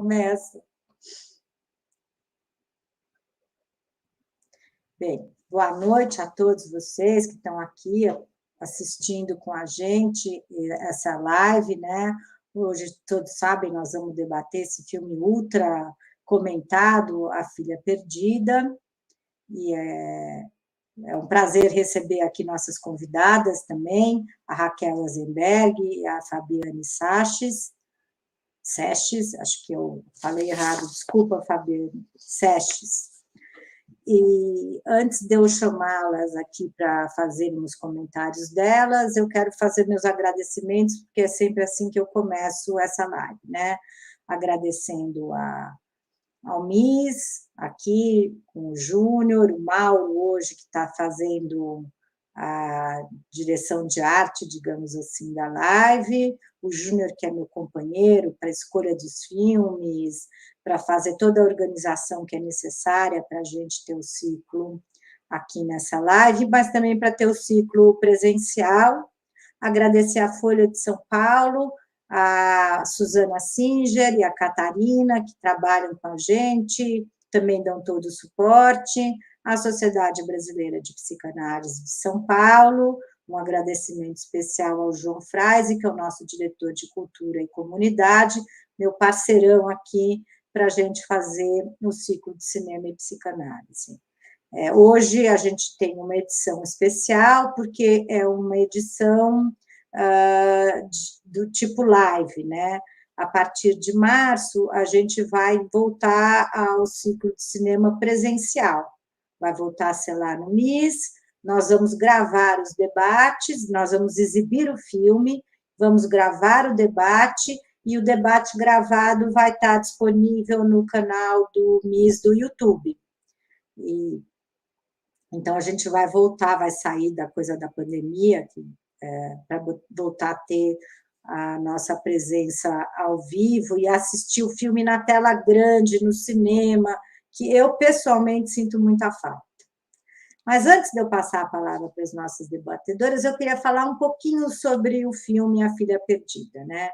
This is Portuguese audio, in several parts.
Começa. Bem, boa noite a todos vocês que estão aqui assistindo com a gente essa live, né? Hoje, todos sabem, nós vamos debater esse filme ultra comentado, A Filha Perdida, e é um prazer receber aqui nossas convidadas também, a Raquel Azenberg e a Fabiane Sestes, acho que eu falei errado, desculpa, Fabiane, Sestes. E antes de eu chamá-las aqui para fazerem os comentários delas, eu quero fazer meus agradecimentos, porque é sempre assim que eu começo essa live, né? Agradecendo ao Miss, aqui com o Júnior, o Mauro hoje, que está fazendo a direção de arte, digamos assim, da live, o Júnior, que é meu companheiro para a escolha dos filmes, para fazer toda a organização que é necessária para a gente ter o ciclo aqui nessa live, mas também para ter o ciclo presencial. Agradecer a Folha de São Paulo, a Suzana Singer e a Catarina, que trabalham com a gente, também dão todo o suporte, a Sociedade Brasileira de Psicanálise de São Paulo, um agradecimento especial ao João Freise, que é o nosso diretor de Cultura e Comunidade, meu parceirão aqui para a gente fazer o ciclo de cinema e psicanálise. Hoje a gente tem uma edição especial, porque é uma edição do tipo live, né? A partir de março, a gente vai voltar ao ciclo de cinema presencial. Vai voltar a ser lá no MIS, nós vamos gravar os debates, nós vamos exibir o filme, vamos gravar o debate, e o debate gravado vai estar disponível no canal do MIS do YouTube. Então, a gente vai voltar, vai sair da coisa da pandemia, para voltar a ter a nossa presença ao vivo e assistir o filme na tela grande, no cinema, que eu, pessoalmente, sinto muita falta. Mas antes de eu passar a palavra para as nossas debatedoras, eu queria falar um pouquinho sobre o filme A Filha Perdida, né?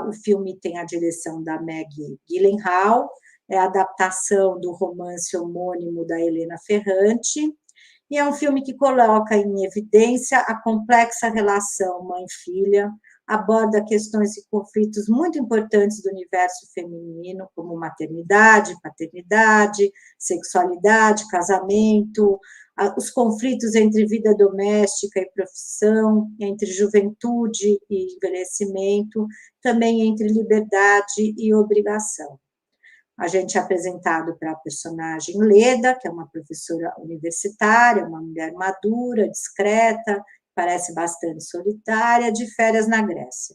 O filme tem a direção da Maggie Gyllenhaal, é a adaptação do romance homônimo da Helena Ferrante, e é um filme que coloca em evidência a complexa relação mãe-filha, aborda questões e conflitos muito importantes do universo feminino, como maternidade, paternidade, sexualidade, casamento, os conflitos entre vida doméstica e profissão, entre juventude e envelhecimento, também entre liberdade e obrigação. A gente é apresentado para a personagem Leda, que é uma professora universitária, uma mulher madura, discreta, parece bastante solitária, de férias na Grécia.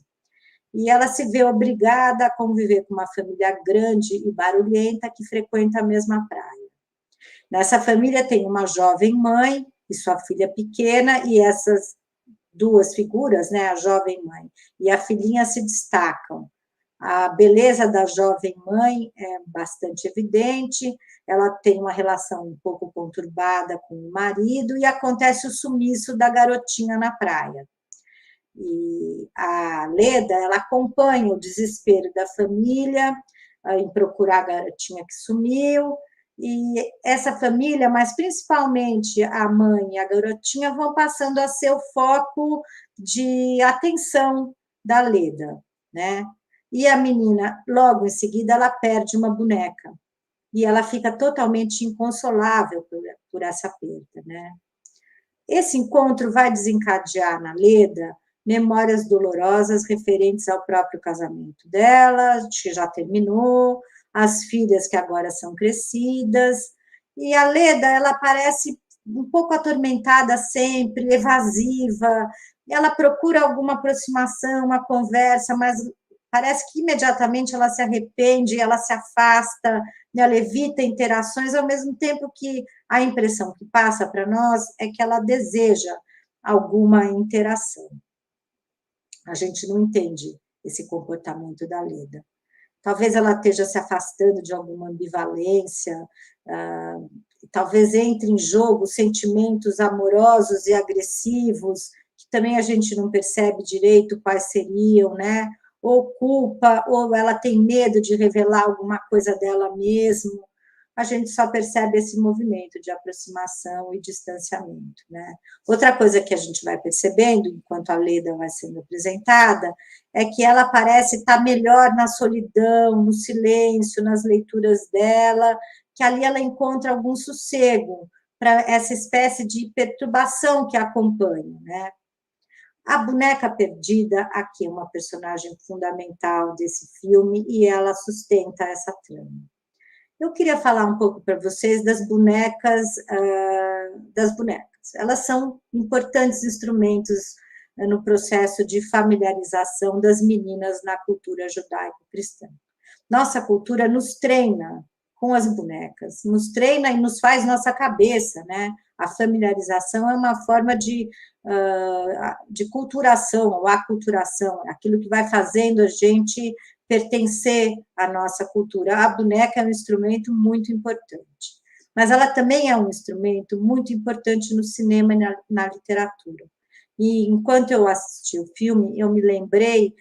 E ela se vê obrigada a conviver com uma família grande e barulhenta que frequenta a mesma praia. Nessa família tem uma jovem mãe e sua filha pequena, e essas duas figuras, né, a jovem mãe e a filhinha, se destacam. A beleza da jovem mãe é bastante evidente, ela tem uma relação um pouco conturbada com o marido, e acontece o sumiço da garotinha na praia. E a Leda, ela acompanha o desespero da família em procurar a garotinha que sumiu, e essa família, mas principalmente a mãe e a garotinha, vão passando a ser o foco de atenção da Leda, né? E a menina, logo em seguida, ela perde uma boneca, e ela fica totalmente inconsolável por essa perda, né? Esse encontro vai desencadear na Leda memórias dolorosas referentes ao próprio casamento dela, que já terminou, as filhas que agora são crescidas, e a Leda, ela parece um pouco atormentada sempre, evasiva, ela procura alguma aproximação, uma conversa, mas parece que imediatamente ela se arrepende, ela se afasta, ela evita interações, ao mesmo tempo que a impressão que passa para nós é que ela deseja alguma interação. A gente não entende esse comportamento da Leda. Talvez ela esteja se afastando de alguma ambivalência, talvez entre em jogo sentimentos amorosos e agressivos, que também a gente não percebe direito quais seriam, né? ou culpa, ou ela tem medo de revelar alguma coisa dela mesmo. A gente só percebe esse movimento de aproximação e distanciamento, né? Outra coisa que a gente vai percebendo, enquanto a Leda vai sendo apresentada, é que ela parece estar melhor na solidão, no silêncio, nas leituras dela, que ali ela encontra algum sossego para essa espécie de perturbação que a acompanha, né? A boneca perdida, aqui é uma personagem fundamental desse filme, e ela sustenta essa trama. Eu queria falar um pouco para vocês das bonecas, das bonecas. Elas são importantes instrumentos no processo de familiarização das meninas na cultura judaico-cristã. Nossa cultura nos treina com as bonecas, nos treina e nos faz nossa cabeça, né? A familiarização é uma forma de culturação, ou aculturação, aquilo que vai fazendo a gente pertencer à nossa cultura. A boneca é um instrumento muito importante, mas ela também é um instrumento muito importante no cinema e na literatura. E enquanto eu assisti o filme, eu me lembrei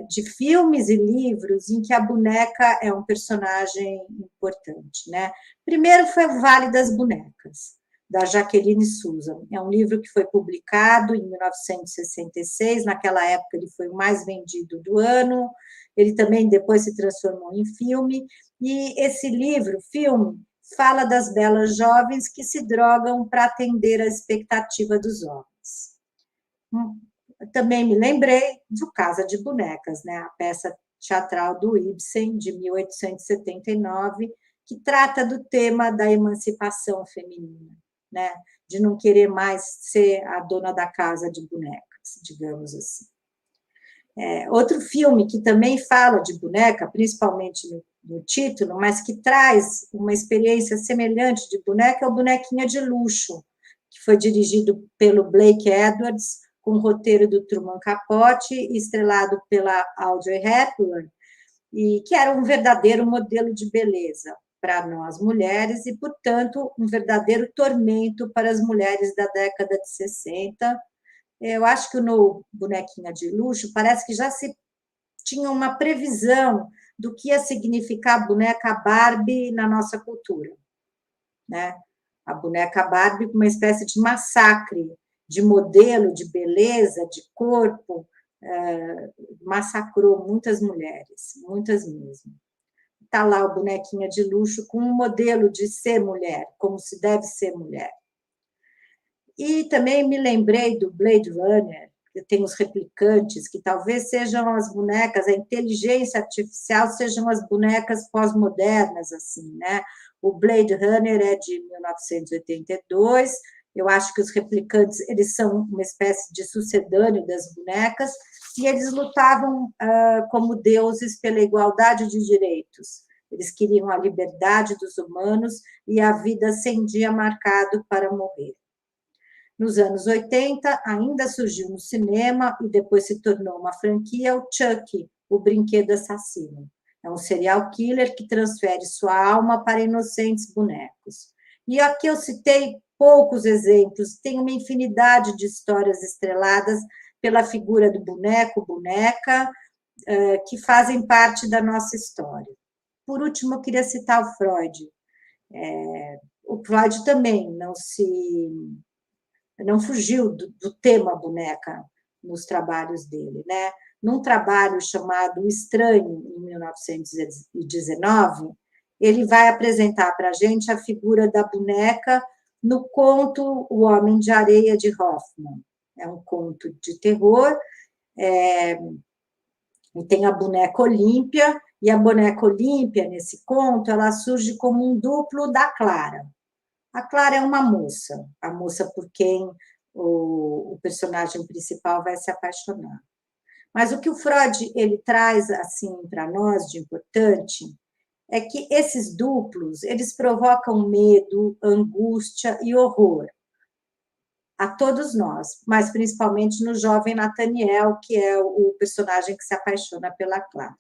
de filmes e livros em que a boneca é um personagem importante, né? Primeiro foi O Vale das Bonecas, da Jacqueline Susann. É um livro que foi publicado em 1966, naquela época ele foi o mais vendido do ano, ele também depois se transformou em filme, e esse livro, filme, fala das belas jovens que se drogam para atender a expectativa dos homens. Também me lembrei do Casa de Bonecas, né? A peça teatral do Ibsen, de 1879, que trata do tema da emancipação feminina, né? De não querer mais ser a dona da casa de bonecas, digamos assim. Outro filme que também fala de boneca, principalmente no título, mas que traz uma experiência semelhante de boneca, é o Bonequinha de Luxo, que foi dirigido pelo Blake Edwards, com o roteiro do Truman Capote, estrelado pela Audrey Hepburn, e que era um verdadeiro modelo de beleza para nós mulheres e, portanto, um verdadeiro tormento para as mulheres da década de 60. Eu acho que no Bonequinha de Luxo parece que já se tinha uma previsão do que ia significar a boneca Barbie na nossa cultura, né? A boneca Barbie como uma espécie de massacre de modelo, de beleza, de corpo, massacrou muitas mulheres, muitas mesmo. Está lá o Bonequinha de Luxo com um modelo de ser mulher, como se deve ser mulher. E também me lembrei do Blade Runner, que tem os replicantes, que talvez sejam as bonecas, a inteligência artificial sejam as bonecas pós-modernas, assim, né? O Blade Runner é de 1982, eu acho que os replicantes, eles são uma espécie de sucedâneo das bonecas, e eles lutavam como deuses pela igualdade de direitos. Eles queriam a liberdade dos humanos e a vida sem dia marcado para morrer. Nos anos 80, ainda surgiu no cinema e depois se tornou uma franquia, o Chuck, o brinquedo assassino. É um serial killer que transfere sua alma para inocentes bonecos. E aqui eu citei poucos exemplos, tem uma infinidade de histórias estreladas pela figura do boneco, boneca, que fazem parte da nossa história. Por último, eu queria citar o Freud. O Freud também não fugiu do tema boneca nos trabalhos dele, né? Num trabalho chamado O Estranho, em 1919, ele vai apresentar para a gente a figura da boneca no conto O Homem de Areia, de Hoffmann. É um conto de terror, e tem a boneca Olímpia, e a boneca Olímpia, nesse conto, ela surge como um duplo da Clara. A Clara é uma moça, a moça por quem o personagem principal vai se apaixonar. Mas o que o Freud ele traz assim para nós de importante é que esses duplos, eles provocam medo, angústia e horror a todos nós, mas principalmente no jovem Nathaniel, que é o personagem que se apaixona pela Clara.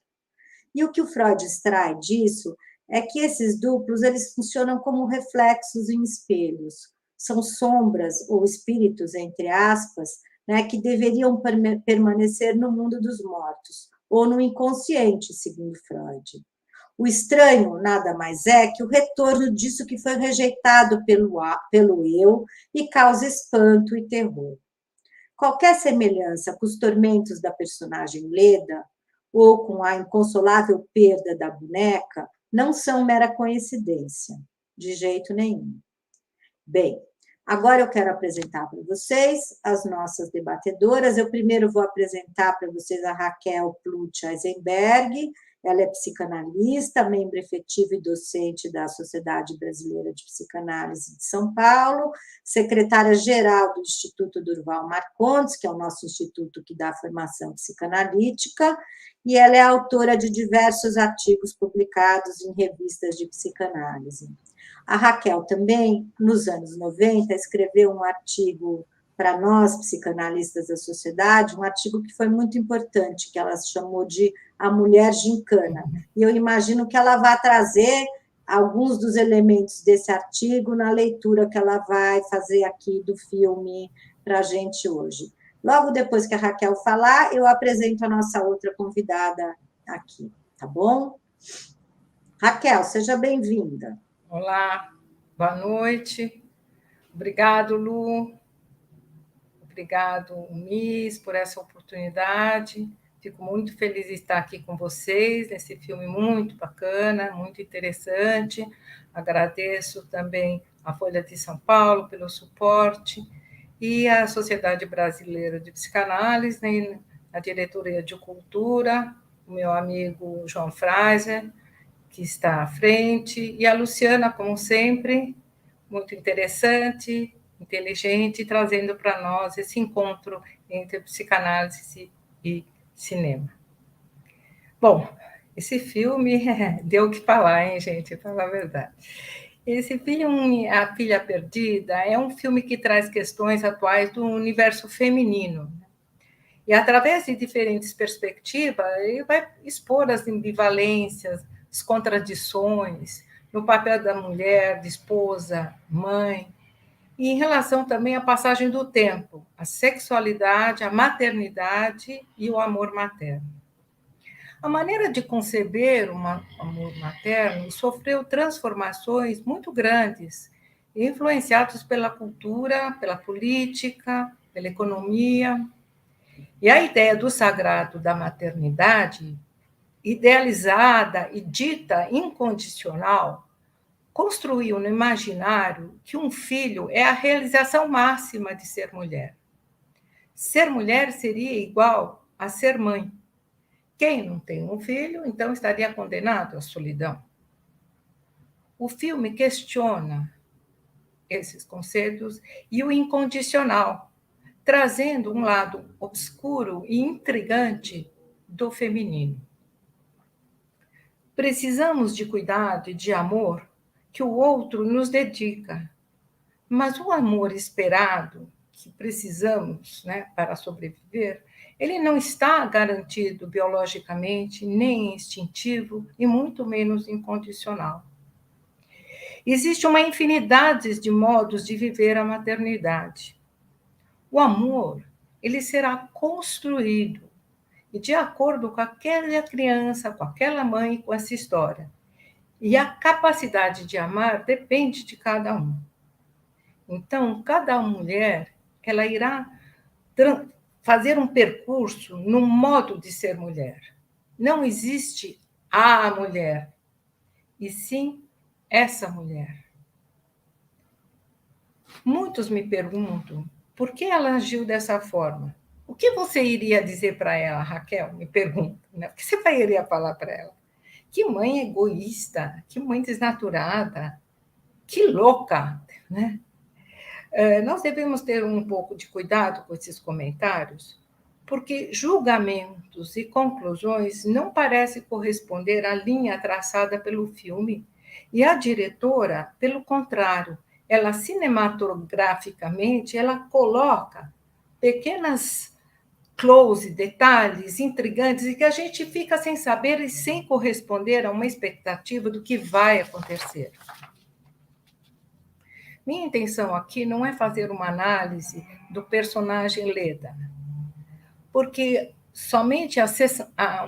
E o que o Freud extrai disso é que esses duplos eles funcionam como reflexos em espelhos, são sombras ou espíritos, entre aspas, né, que deveriam permanecer no mundo dos mortos, ou no inconsciente, segundo Freud. O estranho nada mais é que o retorno disso que foi rejeitado pelo eu e causa espanto e terror. Qualquer semelhança com os tormentos da personagem Leda ou com a inconsolável perda da boneca não são mera coincidência, de jeito nenhum. Bem, agora eu quero apresentar para vocês as nossas debatedoras. Eu primeiro vou apresentar para vocês a Raquel Plutt Eisenberg. Ela é psicanalista, membro efetivo e docente da Sociedade Brasileira de Psicanálise de São Paulo, secretária-geral do Instituto Durval Marcondes, que é o nosso instituto que dá formação psicanalítica, e ela é autora de diversos artigos publicados em revistas de psicanálise. A Raquel também, nos anos 90, escreveu um artigo para nós, psicanalistas da sociedade, um artigo que foi muito importante, que ela chamou de A Mulher Gincana. E eu imagino que ela vai trazer alguns dos elementos desse artigo na leitura que ela vai fazer aqui do filme para a gente hoje. Logo depois que a Raquel falar, eu apresento a nossa outra convidada aqui, tá bom? Raquel, seja bem-vinda. Olá, boa noite. Obrigado, Lu. Obrigado, Miss, por essa oportunidade. Fico muito feliz de estar aqui com vocês nesse filme muito bacana, muito interessante. Agradeço também a Folha de São Paulo pelo suporte e a Sociedade Brasileira de Psicanálise, né, a Diretoria de Cultura, o meu amigo João Fraser, que está à frente, e a Luciana, como sempre, muito interessante, inteligente, trazendo para nós esse encontro entre psicanálise e cinema. Bom, esse filme deu o que falar, hein, gente? Para falar a verdade. Esse filme, A Filha Perdida, é um filme que traz questões atuais do universo feminino. E, através de diferentes perspectivas, ele vai expor as ambivalências, as contradições no papel da mulher, de esposa, mãe, e em relação também à passagem do tempo, a sexualidade, a maternidade e o amor materno. A maneira de conceber um amor materno sofreu transformações muito grandes, influenciados pela cultura, pela política, pela economia. E a ideia do sagrado da maternidade, idealizada e dita incondicional, construiu no imaginário que um filho é a realização máxima de ser mulher. Ser mulher seria igual a ser mãe. Quem não tem um filho, então estaria condenado à solidão. O filme questiona esses conceitos e o incondicional, trazendo um lado obscuro e intrigante do feminino. Precisamos de cuidado e de amor que o outro nos dedica, mas o amor esperado que precisamos, né, para sobreviver, ele não está garantido biologicamente, nem instintivo e muito menos incondicional. Existe uma infinidade de modos de viver a maternidade. O amor, ele será construído e de acordo com aquela criança, com aquela mãe, com essa história. E a capacidade de amar depende de cada um. Então, cada mulher, ela irá fazer um percurso no modo de ser mulher. Não existe a mulher, e sim essa mulher. Muitos me perguntam por que ela agiu dessa forma. O que você iria dizer para ela, Raquel? Me pergunta, né? O que você iria falar para ela? Que mãe egoísta, que mãe desnaturada, que louca, né? Nós devemos ter um pouco de cuidado com esses comentários, porque julgamentos e conclusões não parecem corresponder à linha traçada pelo filme, e a diretora, pelo contrário, ela cinematograficamente, ela coloca pequenas close, detalhes intrigantes e que a gente fica sem saber e sem corresponder a uma expectativa do que vai acontecer. Minha intenção aqui não é fazer uma análise do personagem Leda, porque somente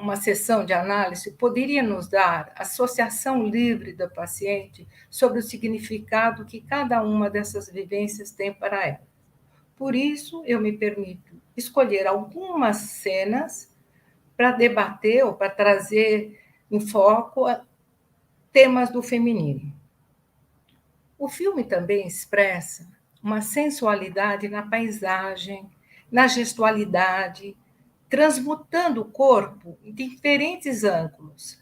uma sessão de análise poderia nos dar associação livre do paciente sobre o significado que cada uma dessas vivências tem para ela. Por isso, eu me permito escolher algumas cenas para debater ou para trazer em foco temas do feminino. O filme também expressa uma sensualidade na paisagem, na gestualidade, transmutando o corpo em diferentes ângulos.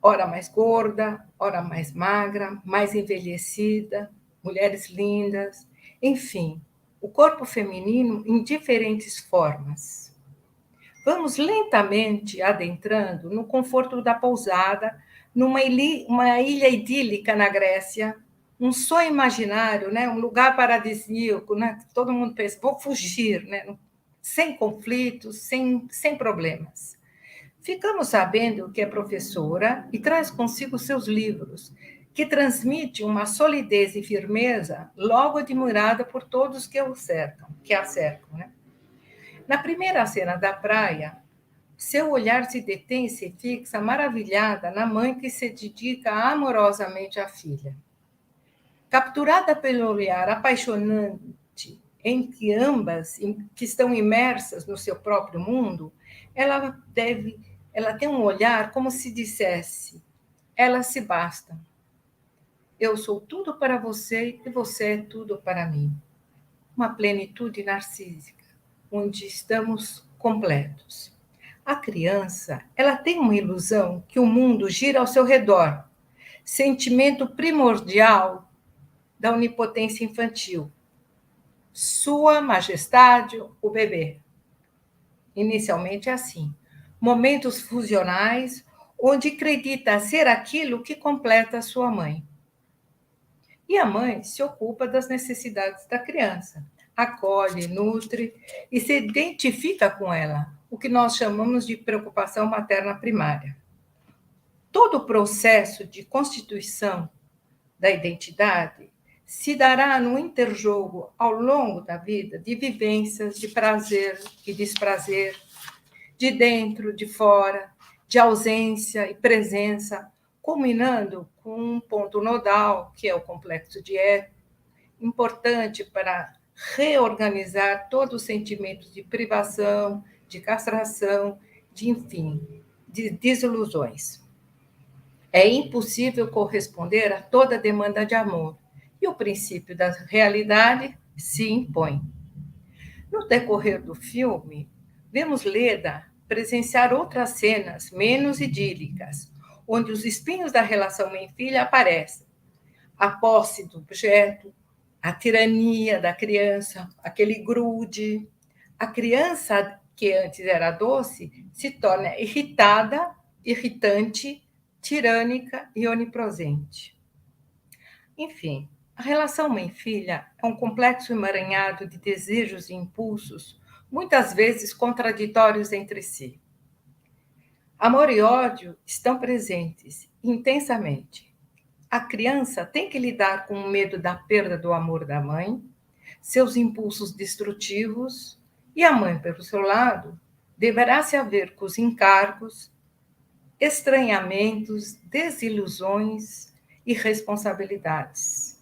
Ora mais gorda, ora mais magra, mais envelhecida, mulheres lindas, enfim, o corpo feminino em diferentes formas. Vamos lentamente adentrando no conforto da pousada, uma ilha idílica na Grécia, um sonho imaginário, né? Um lugar paradisíaco, né? Todo mundo pensa, vou fugir, né? Sem conflitos, sem problemas. Ficamos sabendo que é professora e traz consigo seus livros, que transmite uma solidez e firmeza logo admirada por todos que a cercam. Né? Na primeira cena da praia, seu olhar se detém e se fixa, maravilhada, na mãe que se dedica amorosamente à filha. Capturada pelo olhar apaixonante entre ambas, que estão imersas no seu próprio mundo, ela tem um olhar como se dissesse: elas se bastam. Eu sou tudo para você e você é tudo para mim. Uma plenitude narcísica, onde estamos completos. A criança, ela tem uma ilusão que o mundo gira ao seu redor, sentimento primordial da onipotência infantil. Sua Majestade, o bebê. Inicialmente é assim. Momentos fusionais, onde acredita ser aquilo que completa a sua mãe. E a mãe se ocupa das necessidades da criança, acolhe, nutre e se identifica com ela, o que nós chamamos de preocupação materna primária. Todo o processo de constituição da identidade se dará no interjogo ao longo da vida de vivências de prazer e desprazer, de dentro, de fora, de ausência e presença, culminando com um ponto nodal, que é o complexo de Édipo, importante para reorganizar todos os sentimentos de privação, de castração, de desilusões. É impossível corresponder a toda demanda de amor, e o princípio da realidade se impõe. No decorrer do filme, vemos Leda presenciar outras cenas menos idílicas, onde os espinhos da relação mãe-filha aparecem. A posse do objeto, a tirania da criança, aquele grude. A criança, que antes era doce, se torna irritada, irritante, tirânica e onipresente. Enfim, a relação mãe-filha é um complexo emaranhado de desejos e impulsos, muitas vezes contraditórios entre si. Amor e ódio estão presentes intensamente. A criança tem que lidar com o medo da perda do amor da mãe, seus impulsos destrutivos, e a mãe, pelo seu lado, deverá se haver com os encargos, estranhamentos, desilusões e responsabilidades.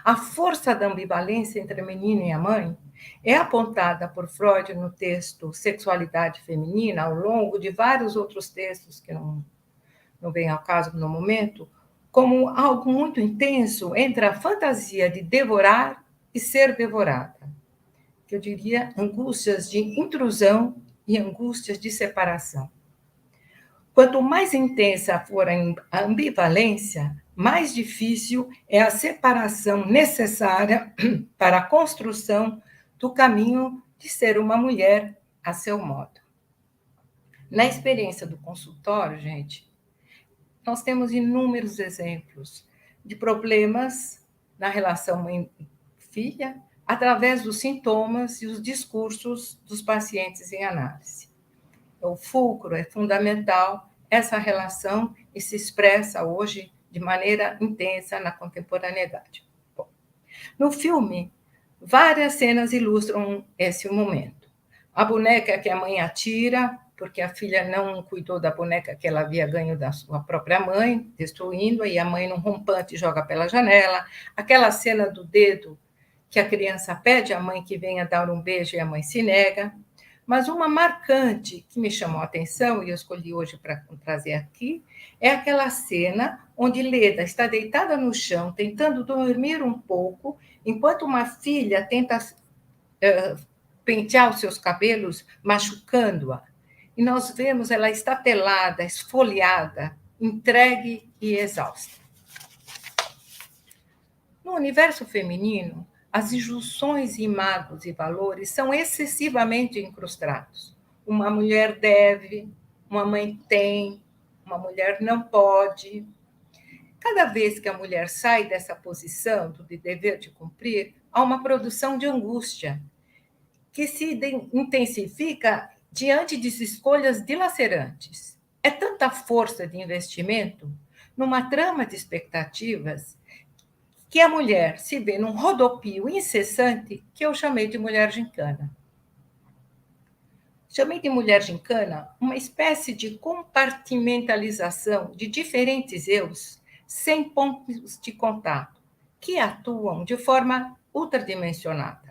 A força da ambivalência entre a menina e a mãe é apontada por Freud no texto Sexualidade Feminina, ao longo de vários outros textos que não vem ao caso no momento, como algo muito intenso entre a fantasia de devorar e ser devorada. Que eu diria angústias de intrusão e angústias de separação. Quanto mais intensa for a ambivalência, mais difícil é a separação necessária para a construção do caminho de ser uma mulher a seu modo. Na experiência do consultório, gente, nós temos inúmeros exemplos de problemas na relação mãe-filha através dos sintomas e os discursos dos pacientes em análise. O fulcro é fundamental essa relação e se expressa hoje de maneira intensa na contemporaneidade. Bom, no filme, várias cenas ilustram esse momento. A boneca que a mãe atira, porque a filha não cuidou da boneca que ela havia ganho da sua própria mãe, destruindo, aí a mãe, num rompante, joga pela janela. Aquela cena do dedo que a criança pede à mãe que venha dar um beijo e a mãe se nega. Mas uma marcante que me chamou a atenção, e eu escolhi hoje para trazer aqui, é aquela cena onde Leda está deitada no chão, tentando dormir um pouco, enquanto uma filha tenta pentear os seus cabelos, machucando-a. E nós vemos ela estatelada, esfoliada, entregue e exausta. No universo feminino, as injunções e mágoas e valores são excessivamente incrustados. Uma mulher deve, uma mãe tem, uma mulher não pode. Cada vez que a mulher sai dessa posição do dever de cumprir, há uma produção de angústia que se intensifica diante de escolhas dilacerantes. É tanta força de investimento numa trama de expectativas que a mulher se vê num rodopio incessante que eu chamei de mulher gincana. Chamei de mulher gincana uma espécie de compartimentalização de diferentes eus sem pontos de contato, que atuam de forma ultradimensionada.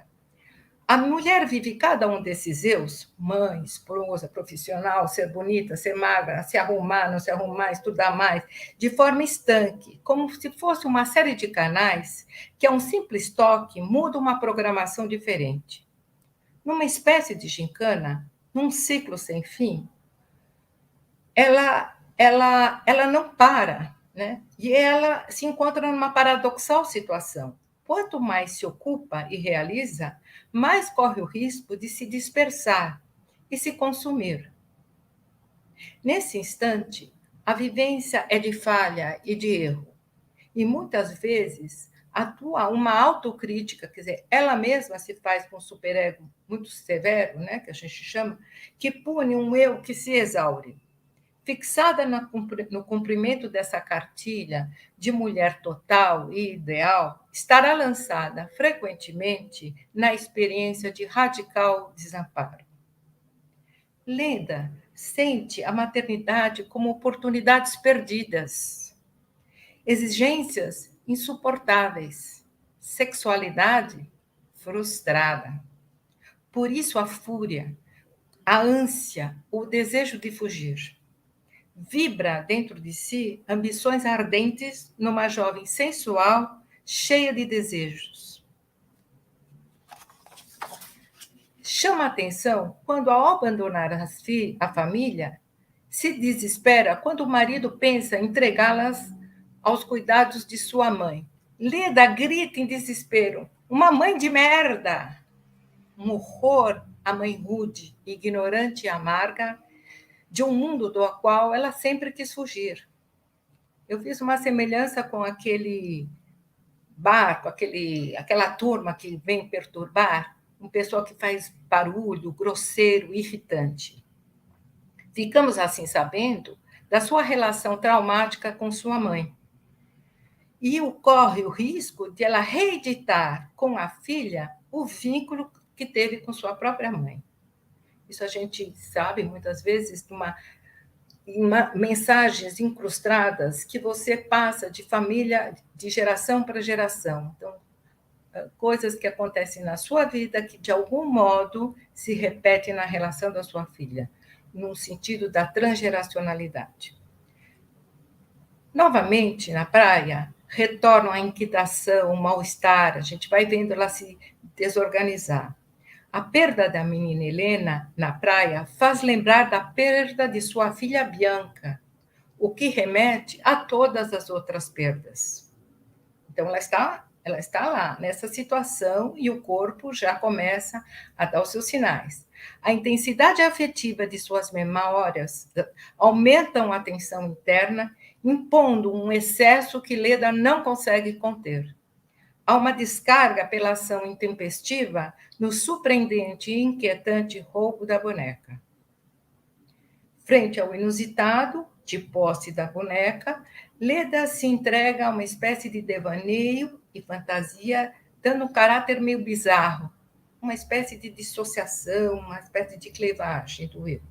A mulher vive cada um desses eus, mãe, esposa, profissional, ser bonita, ser magra, se arrumar, não se arrumar, estudar mais, de forma estanque, como se fosse uma série de canais que, a um simples toque, muda uma programação diferente. Numa espécie de gincana, num ciclo sem fim, ela não para, né? E ela se encontra numa paradoxal situação. Quanto mais se ocupa e realiza, mais corre o risco de se dispersar e se consumir. Nesse instante, a vivência é de falha e de erro. E muitas vezes atua uma autocrítica, quer dizer, ela mesma se faz com um superego muito severo, né, que a gente chama, que pune um eu que se exaure. Fixada no cumprimento dessa cartilha de mulher total e ideal, estará lançada frequentemente na experiência de radical desamparo. Leda sente a maternidade como oportunidades perdidas, exigências insuportáveis, sexualidade frustrada. Por isso a fúria, a ânsia, o desejo de fugir. Vibra dentro de si ambições ardentes numa jovem sensual, cheia de desejos. Chama a atenção quando, ao abandonar a família, se desespera quando o marido pensa em entregá-las aos cuidados de sua mãe. Leda grita em desespero: uma mãe de merda! Um horror à mãe rude, ignorante e amarga, de um mundo do qual ela sempre quis fugir. Eu fiz uma semelhança com aquele barco, aquela turma que vem perturbar, um pessoal que faz barulho, grosseiro, irritante. Ficamos assim sabendo da sua relação traumática com sua mãe. E corre o risco de ela reeditar com a filha o vínculo que teve com sua própria mãe. Isso a gente sabe muitas vezes mensagens incrustadas que você passa de família, de geração para geração. Então, coisas que acontecem na sua vida que, de algum modo, se repetem na relação da sua filha, no sentido da transgeracionalidade. Novamente, na praia, retornam a inquietação, o mal-estar, a gente vai vendo ela se desorganizar. A perda da menina Helena na praia faz lembrar da perda de sua filha Bianca, o que remete a todas as outras perdas. Então, ela está lá, nessa situação, e o corpo já começa a dar os seus sinais. A intensidade afetiva de suas memórias aumentam a tensão interna, impondo um excesso que Leda não consegue conter. Há uma descarga pela ação intempestiva no surpreendente e inquietante roubo da boneca. Frente ao inusitado, de posse da boneca, Leda se entrega a uma espécie de devaneio e fantasia, dando um caráter meio bizarro, uma espécie de dissociação, uma espécie de clivagem do eu.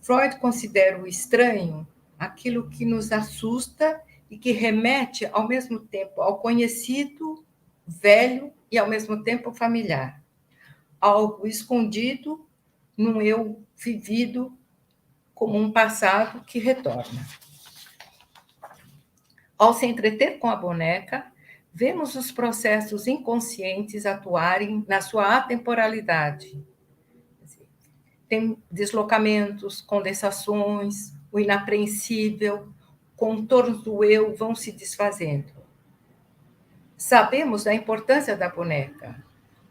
Freud considera o estranho aquilo que nos assusta e que remete ao mesmo tempo ao conhecido, velho e ao mesmo tempo familiar. Algo escondido num eu vivido como um passado que retorna. Ao se entreter com a boneca, vemos os processos inconscientes atuarem na sua atemporalidade. Tem deslocamentos, condensações, o inapreensível, contornos do eu vão se desfazendo. Sabemos da importância da boneca,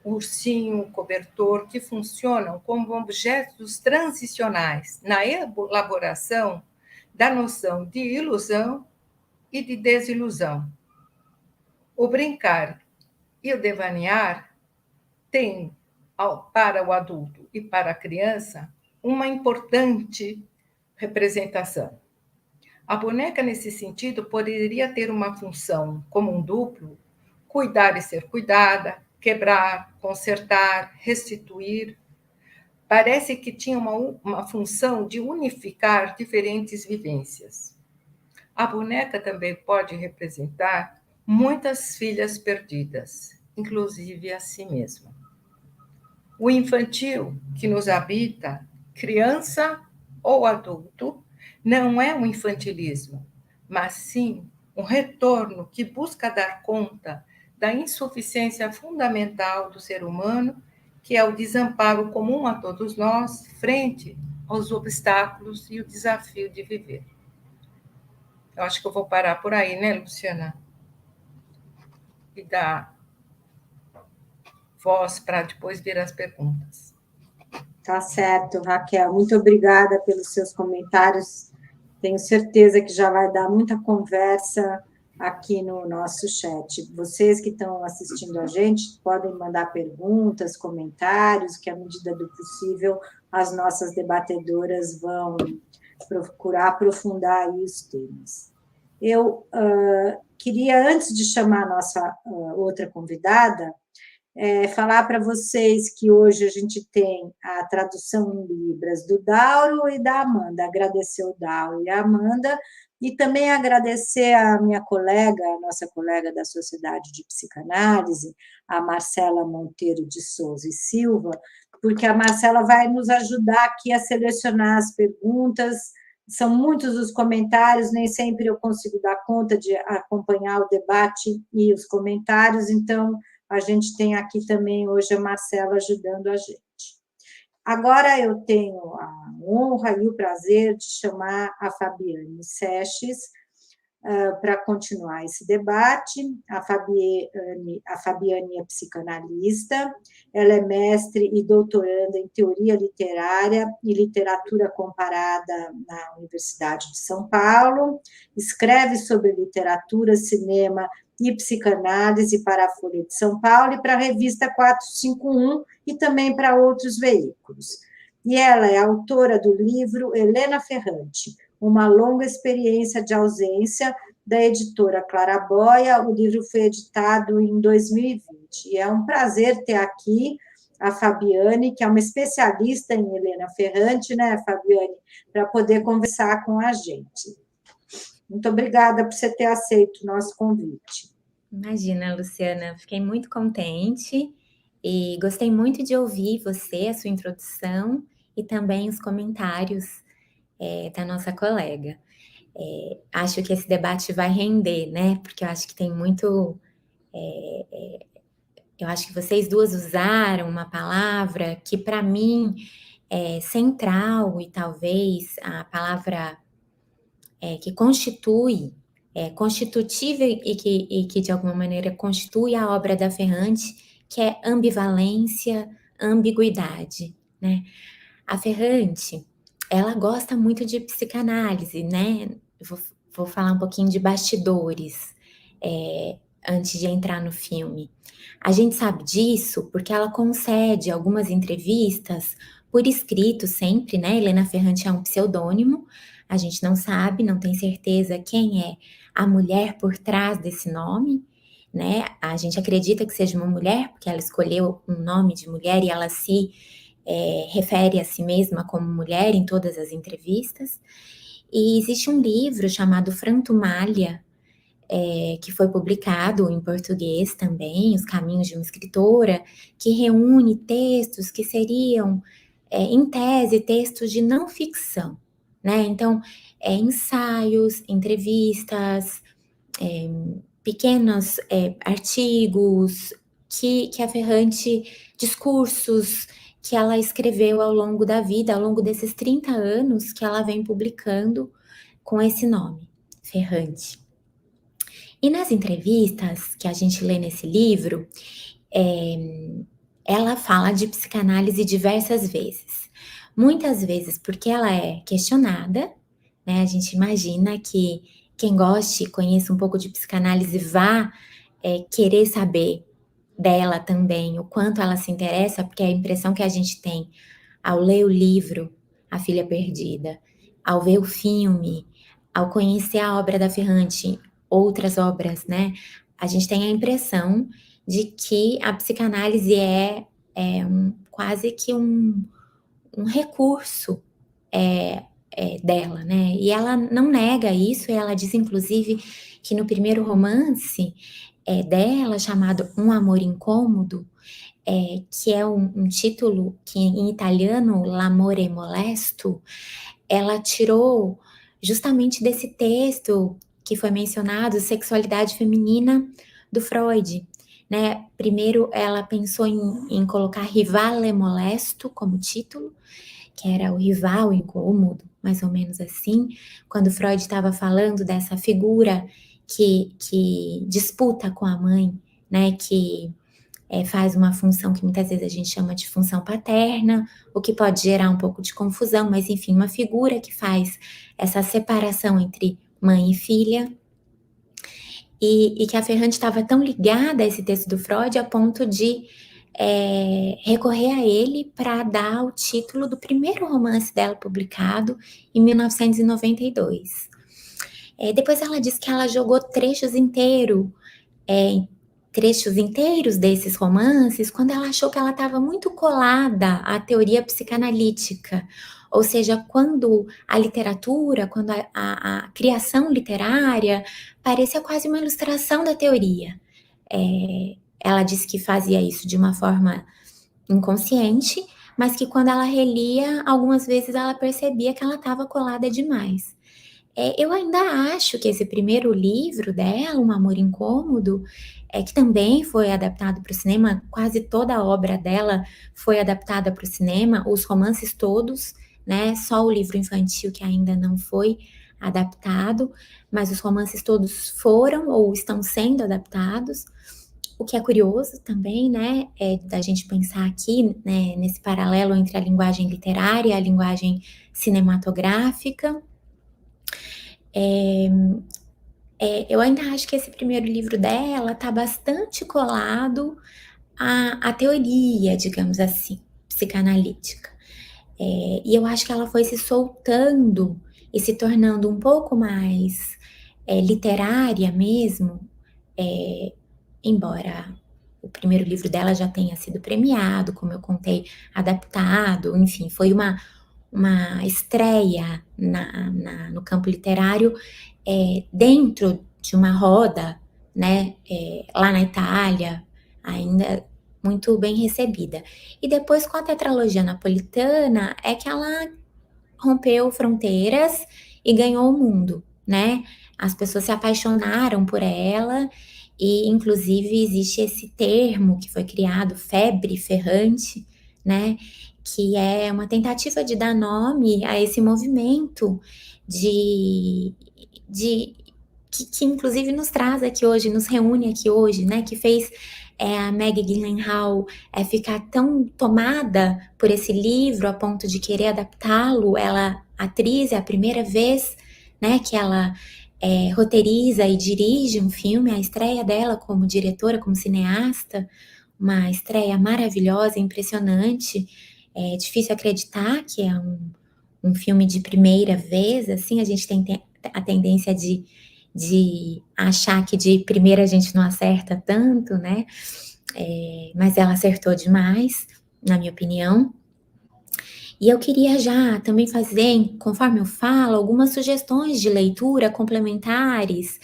o ursinho, o cobertor, que funcionam como objetos transicionais na elaboração da noção de ilusão e de desilusão. O brincar e o devanear têm, para o adulto e para a criança, uma importante representação. A boneca, nesse sentido, poderia ter uma função como um duplo: cuidar e ser cuidada, quebrar, consertar, restituir. Parece que tinha uma função de unificar diferentes vivências. A boneca também pode representar muitas filhas perdidas, inclusive a si mesma. O infantil que nos habita, criança ou adulto, não é um infantilismo, mas sim um retorno que busca dar conta da insuficiência fundamental do ser humano, que é o desamparo comum a todos nós frente aos obstáculos e o desafio de viver. Eu acho que eu vou parar por aí, né, Luciana? E dar voz para depois vir as perguntas. Tá certo, Raquel. Muito obrigada pelos seus comentários. Tenho certeza que já vai dar muita conversa aqui no nosso chat. Vocês que estão assistindo a gente podem mandar perguntas, comentários, que à medida do possível as nossas debatedoras vão procurar aprofundar aí os temas. Eu queria, antes de chamar a nossa outra convidada, falar para vocês que hoje a gente tem a tradução em Libras do Dauro e da Amanda. Agradecer o Dauro e a Amanda, e também agradecer a minha colega, a nossa colega da Sociedade de Psicanálise, a Marcela Monteiro de Souza e Silva, porque a Marcela vai nos ajudar aqui a selecionar as perguntas. São muitos os comentários, nem sempre eu consigo dar conta de acompanhar o debate e os comentários, então a gente tem aqui também hoje a Marcela ajudando a gente. Agora eu tenho a honra e o prazer de chamar a Fabiane Seixas para continuar esse debate. A Fabiane é psicanalista, ela é mestre e doutoranda em teoria literária e literatura comparada na Universidade de São Paulo, escreve sobre literatura, cinema e psicanálise para a Folha de São Paulo e para a revista 451 e também para outros veículos. E ela é autora do livro Helena Ferrante, uma longa experiência de ausência, da editora Claraboia. O livro foi editado em 2020. E é um prazer ter aqui a Fabiane, que é uma especialista em Helena Ferrante, né, Fabiane, para poder conversar com a gente. Muito obrigada por você ter aceito o nosso convite. Imagina, Luciana, fiquei muito contente e gostei muito de ouvir você, a sua introdução e também os comentários da nossa colega. Acho que esse debate vai render, né? Porque eu acho que tem muito... eu acho que vocês duas usaram uma palavra que, para mim, é central e talvez a palavra que constitui, constitutiva e que, de alguma maneira, constitui a obra da Ferrante, que é ambivalência, ambiguidade, né? A Ferrante, ela gosta muito de psicanálise, né? Vou falar um pouquinho de bastidores antes de entrar no filme. A gente sabe disso porque ela concede algumas entrevistas por escrito sempre, né? Helena Ferrante é um pseudônimo, a gente não sabe, não tem certeza quem é a mulher por trás desse nome, né? A gente acredita que seja uma mulher, porque ela escolheu um nome de mulher e ela se refere a si mesma como mulher em todas as entrevistas. E existe um livro chamado Frantumália, que foi publicado em português também, Os Caminhos de uma Escritora, que reúne textos que seriam, em tese, textos de não ficção, né? Então, ensaios, entrevistas, pequenos artigos que a Ferrante, discursos que ela escreveu ao longo da vida, ao longo desses 30 anos que ela vem publicando com esse nome, Ferrante. E nas entrevistas que a gente lê nesse livro, ela fala de psicanálise diversas vezes. Muitas vezes porque ela é questionada, né? A gente imagina que quem goste e conheça um pouco de psicanálise vá querer saber dela também, o quanto ela se interessa, porque a impressão que a gente tem ao ler o livro A Filha Perdida, ao ver o filme, ao conhecer a obra da Ferrante, outras obras, né? A gente tem a impressão de que a psicanálise é quase que um recurso dela, né? E ela não nega isso, e ela diz, inclusive, que no primeiro romance dela, chamado Um Amor Incômodo, que é um título que em italiano, L'amore molesto, ela tirou justamente desse texto que foi mencionado, Sexualidade Feminina, do Freud, né? Primeiro ela pensou em colocar Rivale molesto como título, que era o rival incômodo, mais ou menos assim, quando Freud estava falando dessa figura que disputa com a mãe, né? Que faz uma função que muitas vezes a gente chama de função paterna, o que pode gerar um pouco de confusão, mas enfim, uma figura que faz essa separação entre mãe e filha, e que a Ferrante estava tão ligada a esse texto do Freud a ponto de recorrer a ele para dar o título do primeiro romance dela publicado em 1992. Depois ela diz que ela jogou trechos inteiros desses romances quando ela achou que ela estava muito colada à teoria psicanalítica, ou seja, quando a literatura, quando a criação literária parecia quase uma ilustração da teoria. Ela disse que fazia isso de uma forma inconsciente, mas que quando ela relia, algumas vezes ela percebia que ela estava colada demais. Eu ainda acho que esse primeiro livro dela, Um Amor Incômodo, que também foi adaptado para o cinema, quase toda a obra dela foi adaptada para o cinema, os romances todos, né? Só o livro infantil que ainda não foi adaptado, mas os romances todos foram ou estão sendo adaptados. O que é curioso também, né, é da gente pensar aqui, né, nesse paralelo entre a linguagem literária e a linguagem cinematográfica. Eu ainda acho que esse primeiro livro dela está bastante colado à teoria, digamos assim, psicanalítica. E eu acho que ela foi se soltando e se tornando um pouco mais literária mesmo, embora o primeiro livro dela já tenha sido premiado, como eu contei, adaptado, enfim, foi uma estreia no campo literário dentro de uma roda, né, lá na Itália, ainda muito bem recebida. E depois, com a tetralogia napolitana, é que ela rompeu fronteiras e ganhou o mundo, né? As pessoas se apaixonaram por ela, e inclusive existe esse termo que foi criado, febre ferrante, né? Que é uma tentativa de dar nome a esse movimento que inclusive nos traz aqui hoje, nos reúne aqui hoje, né? Que fez a Maggie Gyllenhaal ficar tão tomada por esse livro a ponto de querer adaptá-lo. Ela, atriz, é a primeira vez, né, que ela roteiriza e dirige um filme, a estreia dela como diretora, como cineasta, uma estreia maravilhosa, impressionante. É difícil acreditar que é um filme de primeira vez, assim, a gente tem a tendência de de achar que de primeira a gente não acerta tanto, né? Mas ela acertou demais, na minha opinião. E eu queria já também fazer, conforme eu falo, algumas sugestões de leitura complementares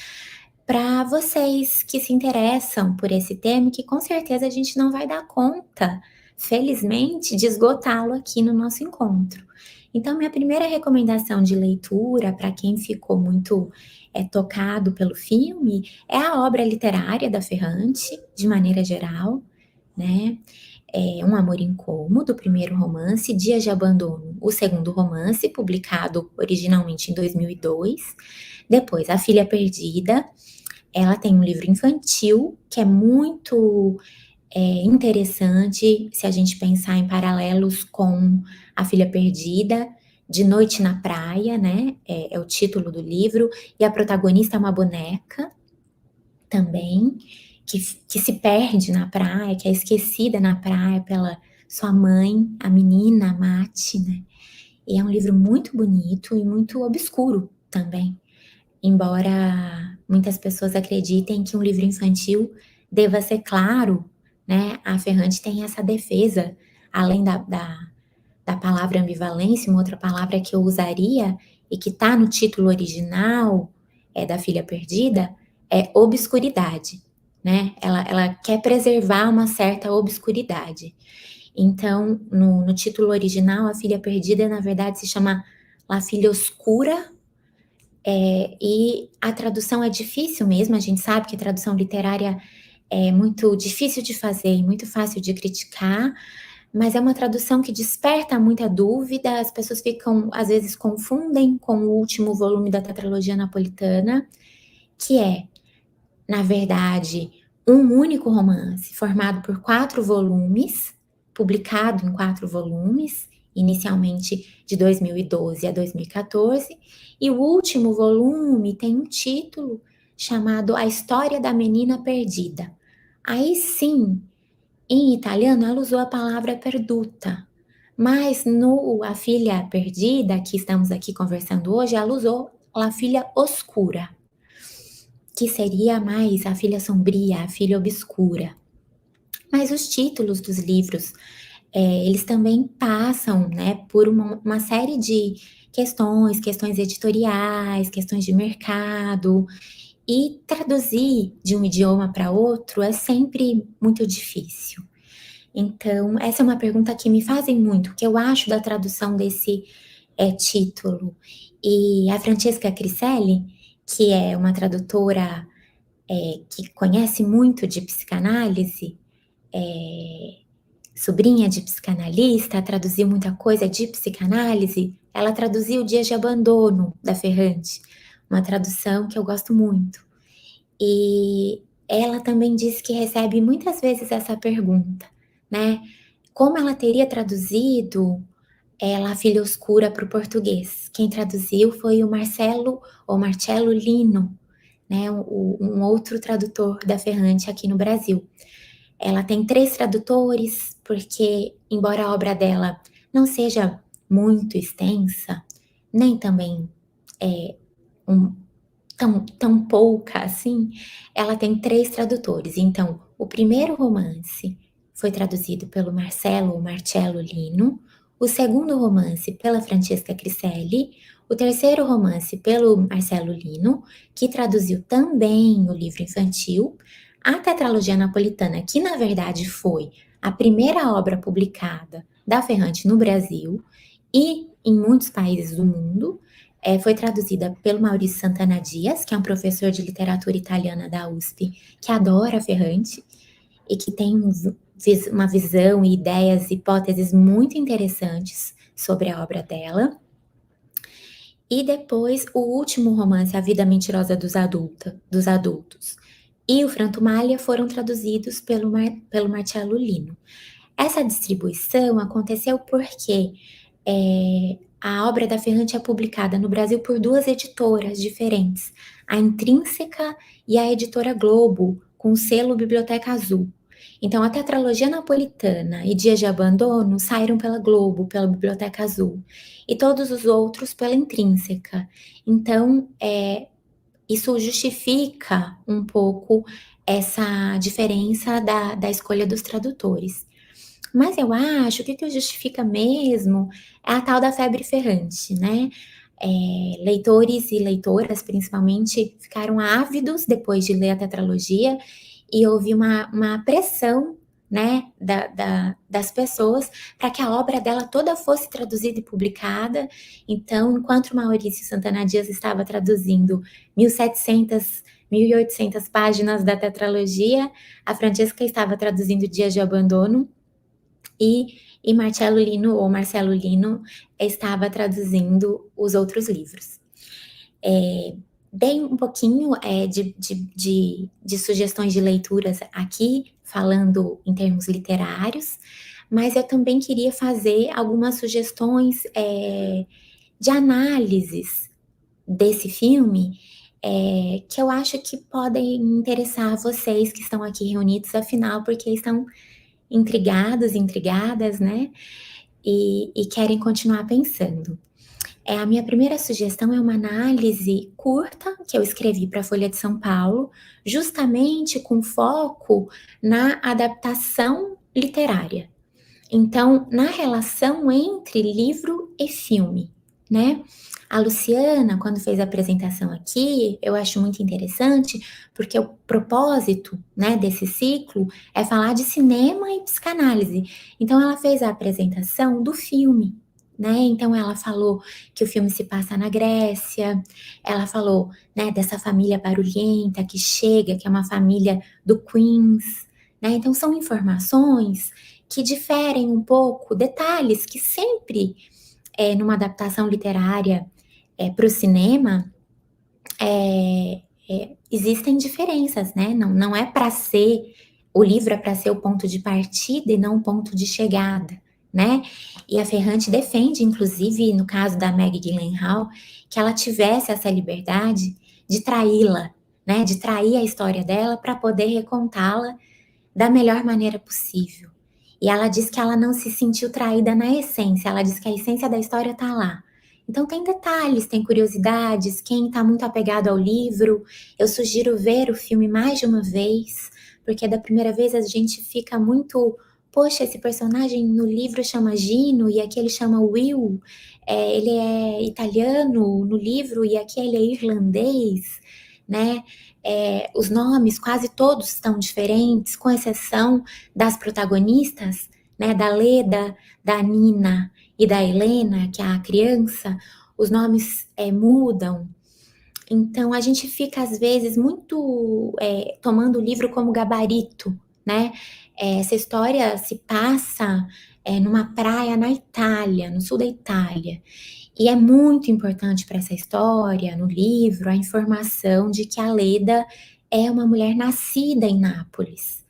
para vocês que se interessam por esse tema, que com certeza a gente não vai dar conta, felizmente, de esgotá-lo aqui no nosso encontro. Então, minha primeira recomendação de leitura, para quem ficou muito tocado pelo filme, é a obra literária da Ferrante, de maneira geral, né? Um Amor Incômodo, o primeiro romance, Dias de Abandono, o segundo romance, publicado originalmente em 2002. Depois, A Filha Perdida, ela tem um livro infantil que é muito interessante, se a gente pensar em paralelos com A Filha Perdida, De Noite na Praia, né? É o título do livro, e a protagonista é uma boneca também, que se perde na praia, que é esquecida na praia pela sua mãe, a menina, a Mati, né? E é um livro muito bonito e muito obscuro também. Embora muitas pessoas acreditem que um livro infantil deva ser claro, né? A Ferrante tem essa defesa, além da palavra ambivalência, uma outra palavra que eu usaria e que está no título original da Filha Perdida, é obscuridade, né? Ela quer preservar uma certa obscuridade. Então, no título original, A Filha Perdida, na verdade, se chama La Filha Oscura, e a tradução é difícil mesmo, a gente sabe que a tradução literária é muito difícil de fazer e muito fácil de criticar, mas é uma tradução que desperta muita dúvida, as pessoas às vezes, confundem com o último volume da tetralogia napolitana, que é, na verdade, um único romance formado por 4 volumes, publicado em 4 volumes, inicialmente de 2012 a 2014, e o último volume tem um título chamado A História da Menina Perdida. Aí sim, em italiano, ela usou a palavra perduta, mas no A Filha Perdida, que estamos aqui conversando hoje, ela usou La Filha Oscura, que seria mais a filha sombria, a filha obscura. Mas os títulos dos livros, eles também passam, né, por uma série de questões editoriais, questões de mercado, e traduzir de um idioma para outro é sempre muito difícil. Então, essa é uma pergunta que me fazem muito, o que eu acho da tradução desse título. E a Francesca Criselli, que é uma tradutora que conhece muito de psicanálise, sobrinha de psicanalista, traduziu muita coisa de psicanálise, ela traduziu Dias de Abandono, da Ferrante, uma tradução que eu gosto muito. E ela também disse que recebe muitas vezes essa pergunta, né? Como ela teria traduzido La Filha Oscura para o português? Quem traduziu foi o Marcello Lino, né? Um outro tradutor da Ferrante aqui no Brasil. Ela tem 3 tradutores, porque, embora a obra dela não seja muito extensa, nem também tão pouca assim, ela tem 3 tradutores. Então, o primeiro romance foi traduzido pelo Marcello Lino, o segundo romance pela Francesca Criselli, o terceiro romance pelo Marcello Lino, que traduziu também o livro infantil, a tetralogia napolitana, que na verdade foi a primeira obra publicada da Ferrante no Brasil e em muitos países do mundo, foi traduzida pelo Maurício Santana Dias, que é um professor de literatura italiana da USP, que adora Ferrante e que tem uma visão e ideias, hipóteses muito interessantes sobre a obra dela. E depois, o último romance, A Vida Mentirosa dos Adultos, e o Frantumalha foram traduzidos pelo Marcello Lino. Essa distribuição aconteceu porque a obra da Ferrante é publicada no Brasil por 2 editoras diferentes, a Intrínseca e a Editora Globo, com o selo Biblioteca Azul. Então, a tetralogia napolitana e Dias de Abandono saíram pela Globo, pela Biblioteca Azul, e todos os outros pela Intrínseca. Então, isso justifica um pouco essa diferença da escolha dos tradutores. Mas eu acho que o que justifica mesmo é a tal da febre ferrante, né? Leitores e leitoras, principalmente, ficaram ávidos depois de ler a tetralogia e houve uma pressão, né, das pessoas para que a obra dela toda fosse traduzida e publicada. Então, enquanto o Maurício Santana Dias estava traduzindo 1.700, 1.800 páginas da tetralogia, a Francesca estava traduzindo Dias de Abandono, e Marcelo Lino estava traduzindo os outros livros. Dei um pouquinho de sugestões de leituras aqui, falando em termos literários, mas eu também queria fazer algumas sugestões de análises desse filme, que eu acho que podem interessar vocês que estão aqui reunidos, afinal, porque estão intrigados, intrigadas, né? E querem continuar pensando. A minha primeira sugestão é uma análise curta que eu escrevi para a Folha de São Paulo, justamente com foco na adaptação literária. Então, na relação entre livro e filme, né? A Luciana, quando fez a apresentação aqui, eu acho muito interessante, porque o propósito, né, desse ciclo é falar de cinema e psicanálise. Então, ela fez a apresentação do filme, né? Então, ela falou que o filme se passa na Grécia, ela falou, né, dessa família barulhenta que chega, que é uma família do Queens, né? Então, são informações que diferem um pouco, detalhes que sempre, numa adaptação literária para o cinema, existem diferenças, né? Não é para ser, o livro é para ser o ponto de partida e não o ponto de chegada, né? E a Ferrante defende, inclusive, no caso da Maggie Gyllenhaal, que ela tivesse essa liberdade de traí-la, né? De trair a história dela para poder recontá-la da melhor maneira possível. E ela diz que ela não se sentiu traída na essência, ela diz que a essência da história está lá. Então tem detalhes, tem curiosidades, quem está muito apegado ao livro, eu sugiro ver o filme mais de uma vez, porque da primeira vez a gente fica muito, poxa, esse personagem no livro chama Gino e aqui ele chama Will, ele é italiano no livro e aqui ele é irlandês, né? Os nomes quase todos estão diferentes, com exceção das protagonistas, né, da Leda, da Nina e da Helena, que é a criança, os nomes mudam. Então, a gente fica, às vezes, muito tomando o livro como gabarito, né? Essa história se passa numa praia na Itália, no sul da Itália. E é muito importante para essa história, no livro, a informação de que a Leda é uma mulher nascida em Nápoles,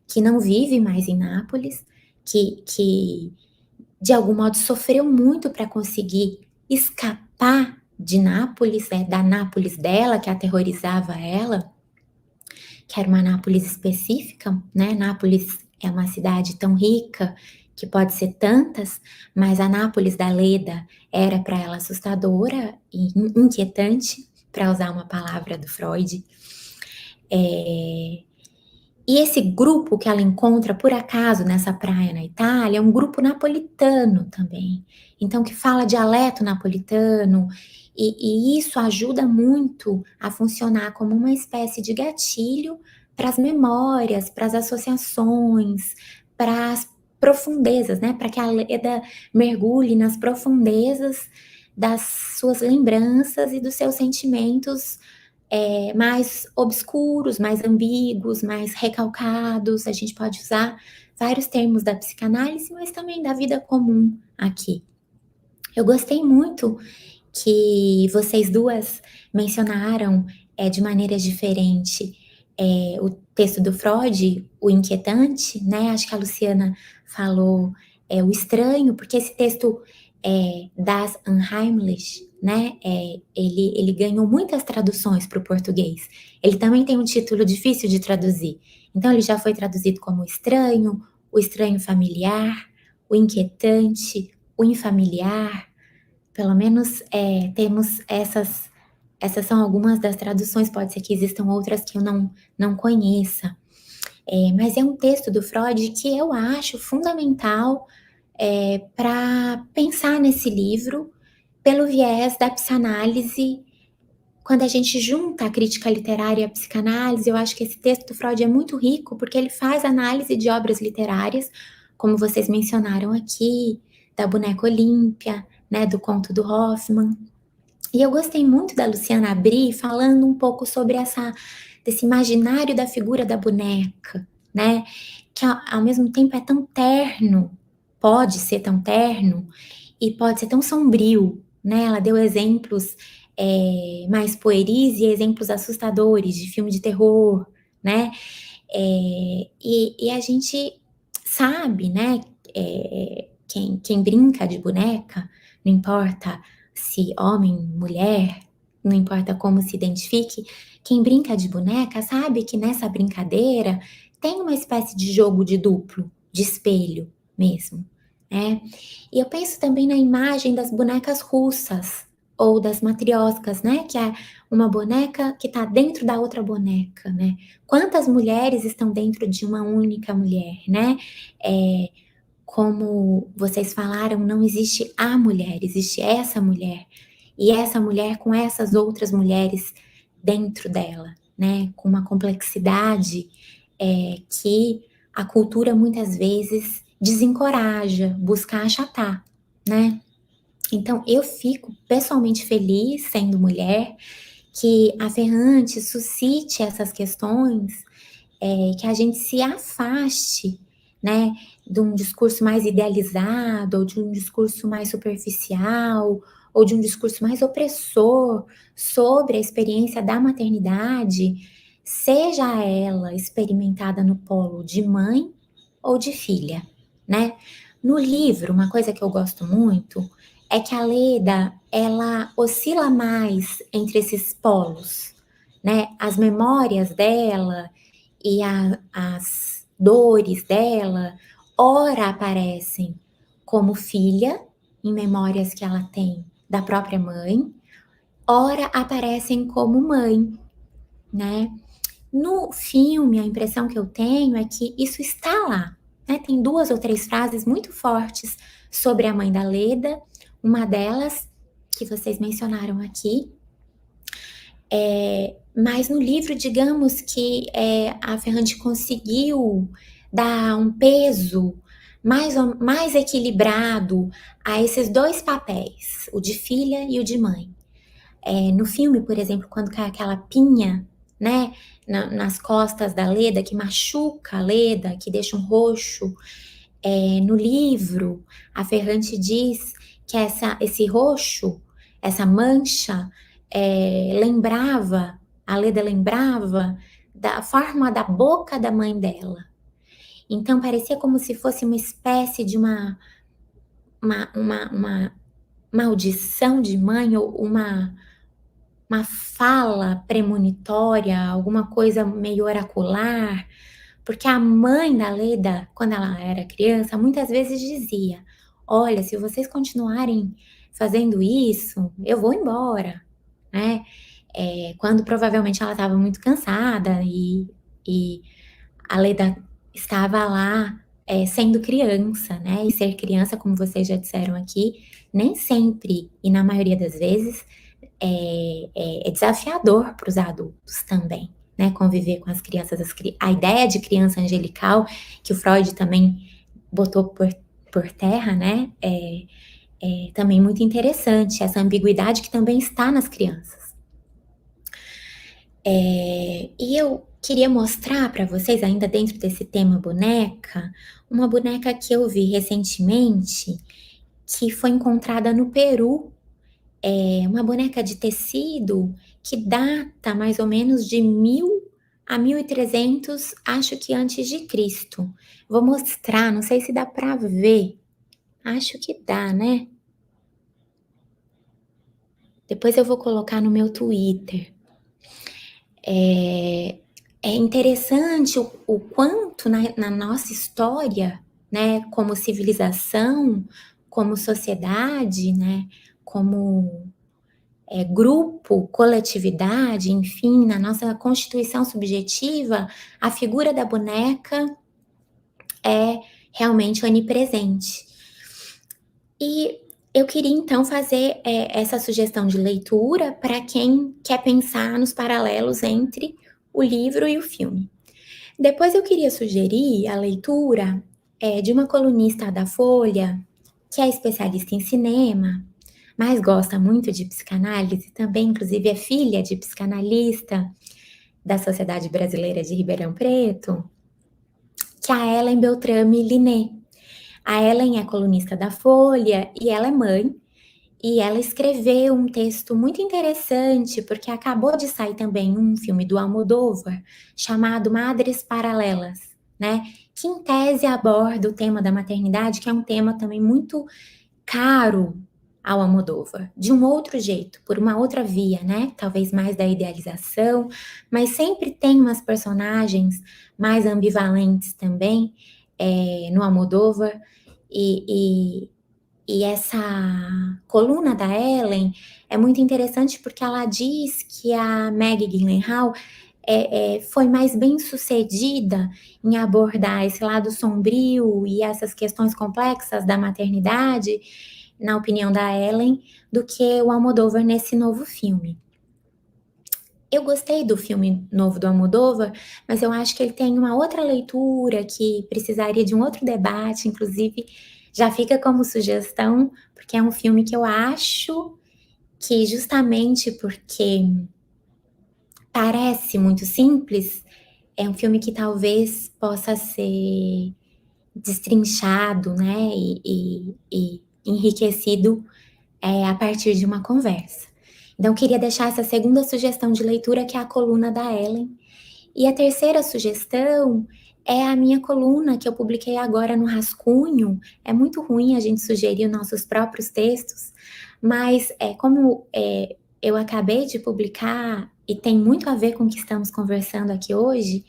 que não vive mais em Nápoles, que de algum modo sofreu muito para conseguir escapar de Nápoles, da Nápoles dela, que aterrorizava ela, que era uma Nápoles específica, né? Nápoles é uma cidade tão rica que pode ser tantas, mas a Nápoles da Leda era para ela assustadora e inquietante, para usar uma palavra do Freud. E esse grupo que ela encontra, por acaso, nessa praia na Itália, é um grupo napolitano também. Então, que fala dialeto napolitano, e isso ajuda muito a funcionar como uma espécie de gatilho para as memórias, para as associações, para as profundezas, né? Para que a Leda mergulhe nas profundezas das suas lembranças e dos seus sentimentos mais obscuros, mais ambíguos, mais recalcados. A gente pode usar vários termos da psicanálise, mas também da vida comum aqui. Eu gostei muito que vocês duas mencionaram de maneira diferente o texto do Freud, o inquietante, né? Acho que a Luciana falou o estranho, porque esse texto das Unheimlich, né? Ele ganhou muitas traduções para o português. Ele também tem um título difícil de traduzir. Então, ele já foi traduzido como o estranho familiar, o inquietante, o infamiliar. Pelo menos temos essas Essas são algumas das traduções, pode ser que existam outras que eu não conheça. Mas é um texto do Freud que eu acho fundamental para pensar nesse livro pelo viés da psicanálise. Quando a gente junta a crítica literária e a psicanálise, eu acho que esse texto do Freud é muito rico, porque ele faz análise de obras literárias, como vocês mencionaram aqui, da Boneca Olímpia, né, do conto do Hoffmann. E eu gostei muito da Luciana Brie falando um pouco sobre desse imaginário da figura da boneca, né, que ao mesmo tempo é tão terno, pode ser tão terno, e pode ser tão sombrio, né? Ela deu exemplos mais pueris e exemplos assustadores de filme de terror, né? E a gente sabe, né? Quem brinca de boneca, não importa se homem, mulher, não importa como se identifique, quem brinca de boneca sabe que nessa brincadeira tem uma espécie de jogo de duplo, de espelho mesmo, né? E eu penso também na imagem das bonecas russas, ou das matrioscas, né? Que é uma boneca que está dentro da outra boneca, né? Quantas mulheres estão dentro de uma única mulher, né? Como vocês falaram, não existe a mulher, existe essa mulher. E essa mulher com essas outras mulheres dentro dela, né? Com uma complexidade que a cultura muitas vezes desencoraja, busca achatar, né? Então, eu fico pessoalmente feliz, sendo mulher, que a Ferrante suscite essas questões, que a gente se afaste, né, de um discurso mais idealizado, ou de um discurso mais superficial, ou de um discurso mais opressor sobre a experiência da maternidade, seja ela experimentada no polo de mãe ou de filha, né? No livro, uma coisa que eu gosto muito é que a Leda, ela oscila mais entre esses polos, né? As memórias dela e as dores dela, ora aparecem como filha, em memórias que ela tem da própria mãe, ora aparecem como mãe, né? No filme, a impressão que eu tenho é que isso está lá, né? Tem 2 ou 3 frases muito fortes sobre a mãe da Leda, uma delas que vocês mencionaram aqui, mas no livro, digamos que a Ferrante conseguiu dar um peso mais equilibrado a esses 2 papéis, o de filha e o de mãe. No filme, por exemplo, quando cai aquela pinha, né, nas costas da Leda, que machuca a Leda, que deixa um roxo, no livro, a Ferrante diz que esse roxo, essa mancha, a Leda lembrava da forma da boca da mãe dela. Então, parecia como se fosse uma espécie de uma maldição de mãe, ou uma fala premonitória, alguma coisa meio oracular, porque a mãe da Leda, quando ela era criança, muitas vezes dizia: olha, se vocês continuarem fazendo isso, eu vou embora, né? Quando provavelmente ela estava muito cansada e a Leda estava lá sendo criança, né? E ser criança, como vocês já disseram aqui, nem sempre, e na maioria das vezes, é desafiador para os adultos também, né? Conviver com as crianças. A ideia de criança angelical, que o Freud também botou por terra, né? É também muito interessante, essa ambiguidade que também está nas crianças. E eu queria mostrar para vocês, ainda dentro desse tema boneca, uma boneca que eu vi recentemente, que foi encontrada no Peru. Uma boneca de tecido que data mais ou menos de 1000 a 1300, acho que antes de Cristo. Vou mostrar, não sei se dá para ver. Acho que dá, né? Depois eu vou colocar no meu Twitter. É interessante o quanto na nossa história, né, como civilização, como sociedade, né, como grupo, coletividade, enfim, na nossa constituição subjetiva, a figura da boneca é realmente onipresente. E eu queria, então, fazer essa sugestão de leitura para quem quer pensar nos paralelos entre o livro e o filme. Depois eu queria sugerir a leitura de uma colunista da Folha, que é especialista em cinema, mas gosta muito de psicanálise, também, inclusive, é filha de psicanalista da Sociedade Brasileira de Ribeirão Preto, que é a Ellen Beltrame Linet. A Ellen é colunista da Folha e ela é mãe, e ela escreveu um texto muito interessante, porque acabou de sair também um filme do Almodóvar, chamado Madres Paralelas, né? Que em tese aborda o tema da maternidade, que é um tema também muito caro ao Almodóvar, de um outro jeito, por uma outra via, né? Talvez mais da idealização, mas sempre tem umas personagens mais ambivalentes também no Almodóvar, e essa coluna da Ellen é muito interessante porque ela diz que a Maggie Gyllenhaal foi mais bem sucedida em abordar esse lado sombrio e essas questões complexas da maternidade, na opinião da Ellen, do que o Almodóvar nesse novo filme. Eu gostei do filme novo do Almodóvar, mas eu acho que ele tem uma outra leitura que precisaria de um outro debate, inclusive já fica como sugestão, porque é um filme que eu acho que justamente porque parece muito simples, é um filme que talvez possa ser destrinchado, né, e enriquecido a partir de uma conversa. Então, eu queria deixar essa segunda sugestão de leitura, que é a coluna da Ellen. E a terceira sugestão é a minha coluna, que eu publiquei agora no Rascunho. É muito ruim a gente sugerir nossos próprios textos, mas como eu acabei de publicar e tem muito a ver com o que estamos conversando aqui hoje,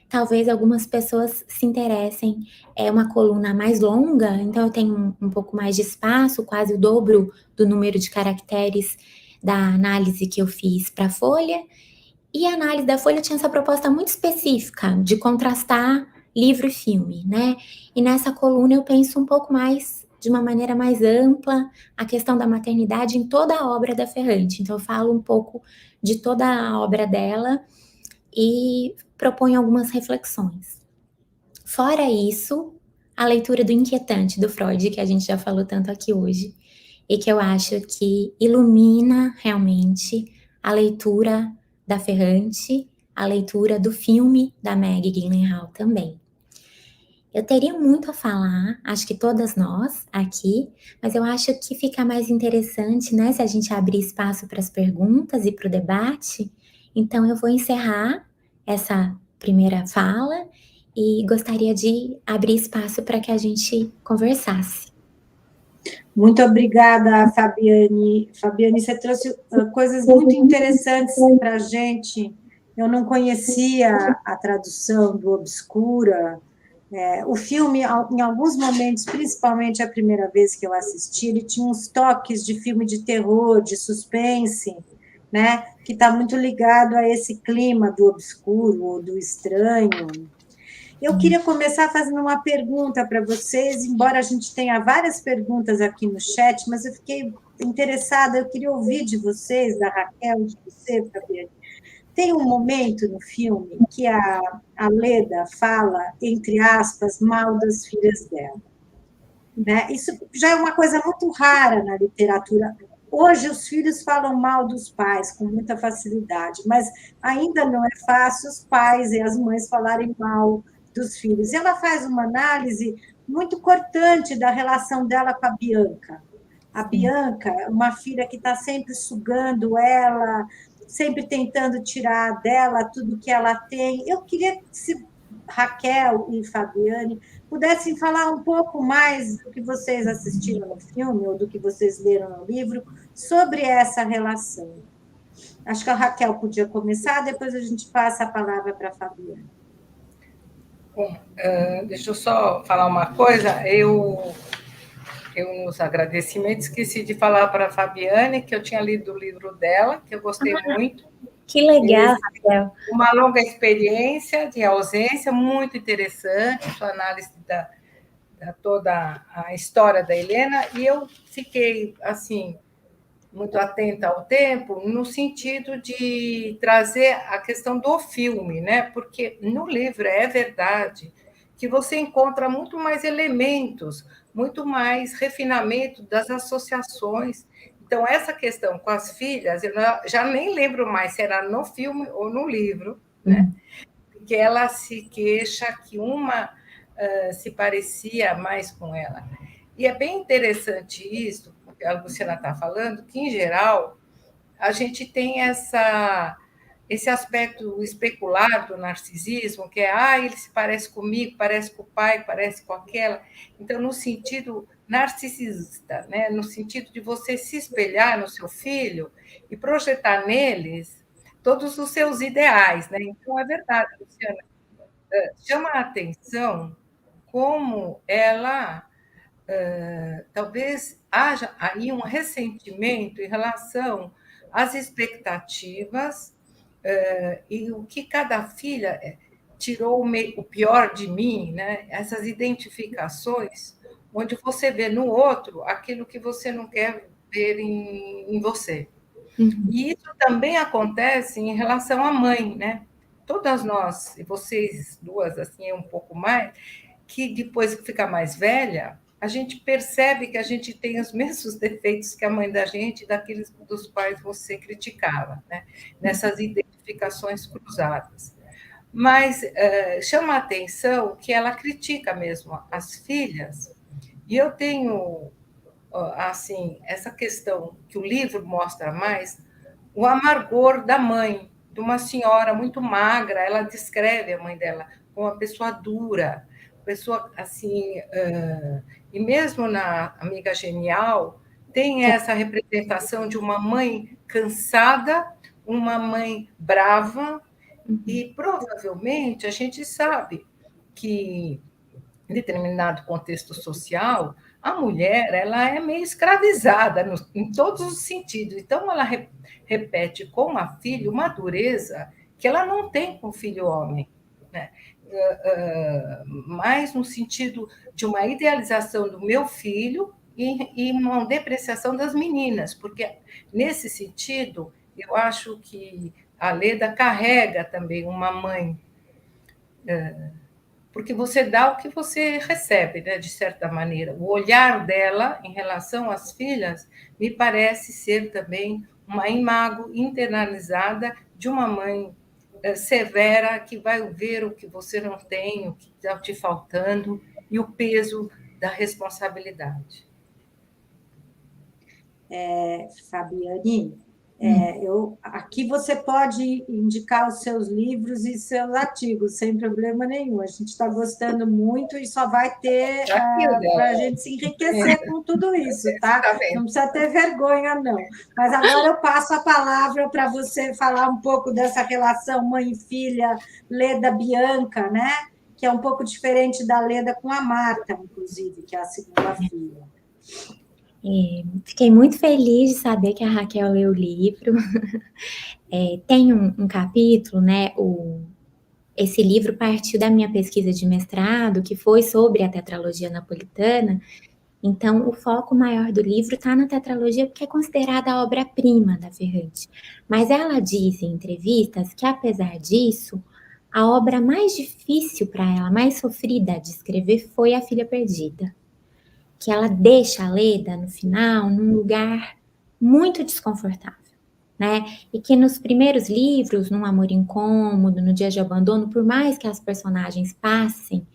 talvez algumas pessoas se interessem. É uma coluna mais longa, então eu tenho um pouco mais de espaço, quase o dobro do número de caracteres da análise que eu fiz para a Folha. E a análise da Folha tinha essa proposta muito específica de contrastar livro e filme, né? E nessa coluna eu penso um pouco mais, de uma maneira mais ampla, a questão da maternidade em toda a obra da Ferrante. Então eu falo um pouco de toda a obra dela e proponho algumas reflexões. Fora isso, a leitura do Inquietante, do Freud, que a gente já falou tanto aqui hoje, e que eu acho que ilumina realmente a leitura da Ferrante, a leitura do filme da Maggie Gyllenhaal também. Eu teria muito a falar, acho que todas nós aqui, mas eu acho que fica mais interessante, né, se a gente abrir espaço para as perguntas e para o debate. Então eu vou encerrar essa primeira fala e gostaria de abrir espaço para que a gente conversasse. Muito obrigada, Fabiane. Fabiane, você trouxe coisas muito interessantes para a gente. Eu não conhecia a tradução do Obscura. O filme, em alguns momentos, principalmente a primeira vez que eu assisti, ele tinha uns toques de filme de terror, de suspense, né? Que está muito ligado a esse clima do obscuro, ou do estranho. Eu queria começar fazendo uma pergunta para vocês, embora a gente tenha várias perguntas aqui no chat, mas eu fiquei interessada, eu queria ouvir de vocês, da Raquel, de você, Fabiane. Tem um momento no filme que a Leda fala, entre aspas, mal das filhas dela. Né? Isso já é uma coisa muito rara na literatura. Hoje os filhos falam mal dos pais com muita facilidade, mas ainda não é fácil os pais e as mães falarem mal dos filhos. E ela faz uma análise muito cortante da relação dela com a Bianca. A Bianca, uma filha que está sempre sugando ela, sempre tentando tirar dela tudo que ela tem. Eu queria que se Raquel e Fabiane pudessem falar um pouco mais do que vocês assistiram no filme ou do que vocês leram no livro sobre essa relação. Acho que a Raquel podia começar, depois a gente passa a palavra para a Fabiane. Bom, deixa eu só falar uma coisa. Eu Eu, nos agradecimentos, esqueci de falar para a Fabiane que eu tinha lido o livro dela, que eu gostei muito. Que legal, Raquel. Uma longa experiência de ausência, muito interessante, sua análise da toda a história da Helena, e eu fiquei, assim, muito atenta ao tempo, no sentido de trazer a questão do filme, né? Porque no livro é verdade que você encontra muito mais elementos, muito mais refinamento das associações. Então, essa questão com as filhas, eu já nem lembro mais se era no filme ou no livro, né? Que ela se queixa que uma se parecia mais com ela. E é bem interessante isso, que a Luciana está falando, que, em geral, a gente tem esse aspecto especular do narcisismo, que é, ele se parece comigo, parece com o pai, parece com aquela. Então, no sentido narcisista, né? No sentido de você se espelhar no seu filho e projetar neles todos os seus ideais, né? Então, é verdade, Luciana, chama a atenção como ela talvez haja aí um ressentimento em relação às expectativas e o que cada filha tirou o pior de mim, né? Essas identificações, onde você vê no outro aquilo que você não quer ver em você. E isso também acontece em relação à mãe, né? Todas nós, e vocês duas, assim, um pouco mais, que depois que fica mais velha, a gente percebe que a gente tem os mesmos defeitos que a mãe da gente, daqueles dos quais você criticava, né? Nessas identificações cruzadas. Mas chama a atenção que ela critica mesmo as filhas, e eu tenho, assim, essa questão que o livro mostra mais, o amargor da mãe, de uma senhora muito magra, ela descreve a mãe dela como uma pessoa dura, pessoa assim, e mesmo na Amiga Genial, tem essa representação de uma mãe cansada, uma mãe brava, e provavelmente a gente sabe que, em determinado contexto social, a mulher ela é meio escravizada em todos os sentidos. Então, ela repete com a filha uma dureza que ela não tem com o filho homem, né? Mais no sentido de uma idealização do meu filho e uma depreciação das meninas, porque, nesse sentido, eu acho que a Leda carrega também uma mãe, porque você dá o que você recebe, né, de certa maneira. O olhar dela em relação às filhas me parece ser também uma imago internalizada de uma mãe severa que vai ver o que você não tem, o que está te faltando e o peso da responsabilidade. Fabiane, aqui você pode indicar os seus livros e seus artigos, sem problema nenhum. A gente está gostando muito e só vai ter para a gente se enriquecer com tudo isso, tá? Não precisa ter vergonha, não. Mas agora eu passo a palavra para você falar um pouco dessa relação mãe e filha, Leda Bianca, né? Que é um pouco diferente da Leda com a Marta, inclusive, que é a segunda filha. Fiquei muito feliz de saber que a Raquel leu o livro. Tem um capítulo, né? Esse livro partiu da minha pesquisa de mestrado, que foi sobre a tetralogia napolitana. Então, o foco maior do livro está na tetralogia, porque é considerada a obra-prima da Ferrante. Mas ela diz em entrevistas que, apesar disso, a obra mais difícil para ela, mais sofrida de escrever, foi A Filha Perdida. Que ela deixa a Leda, no final, num lugar muito desconfortável, né? E que nos primeiros livros, num Amor Incômodo, no Dia de Abandono, por mais que as personagens passem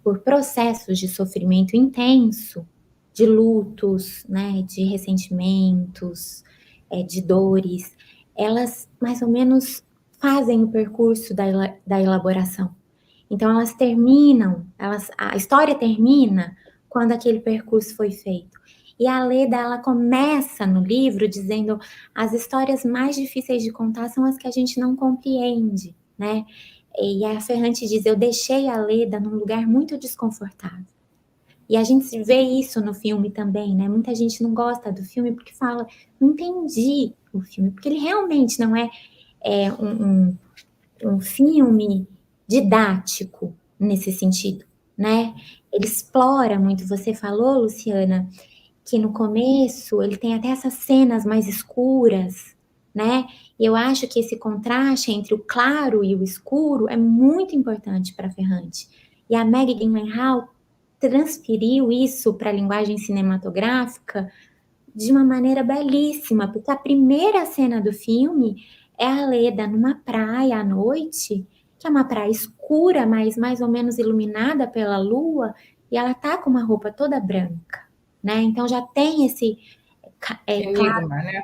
por processos de sofrimento intenso, de lutos, né, de ressentimentos, de dores, elas mais ou menos fazem o percurso da elaboração. Então, elas terminam, a história termina quando aquele percurso foi feito. E a Leda, ela começa no livro dizendo as histórias mais difíceis de contar são as que a gente não compreende, né? E a Ferrante diz, eu deixei a Leda num lugar muito desconfortável. E a gente vê isso no filme também, né? Muita gente não gosta do filme porque fala, não entendi o filme, porque ele realmente não é, um filme didático nesse sentido, né? Ele explora muito. Você falou, Luciana, que no começo ele tem até essas cenas mais escuras, né? E eu acho que esse contraste entre o claro e o escuro é muito importante para Ferrante. E a Maggie Gyllenhaal transferiu isso para a linguagem cinematográfica de uma maneira belíssima, porque a primeira cena do filme é a Leda numa praia à noite, que é uma praia escura, mas mais ou menos iluminada pela lua, e ela tá com uma roupa toda branca, né? Então já tem esse enigma, né?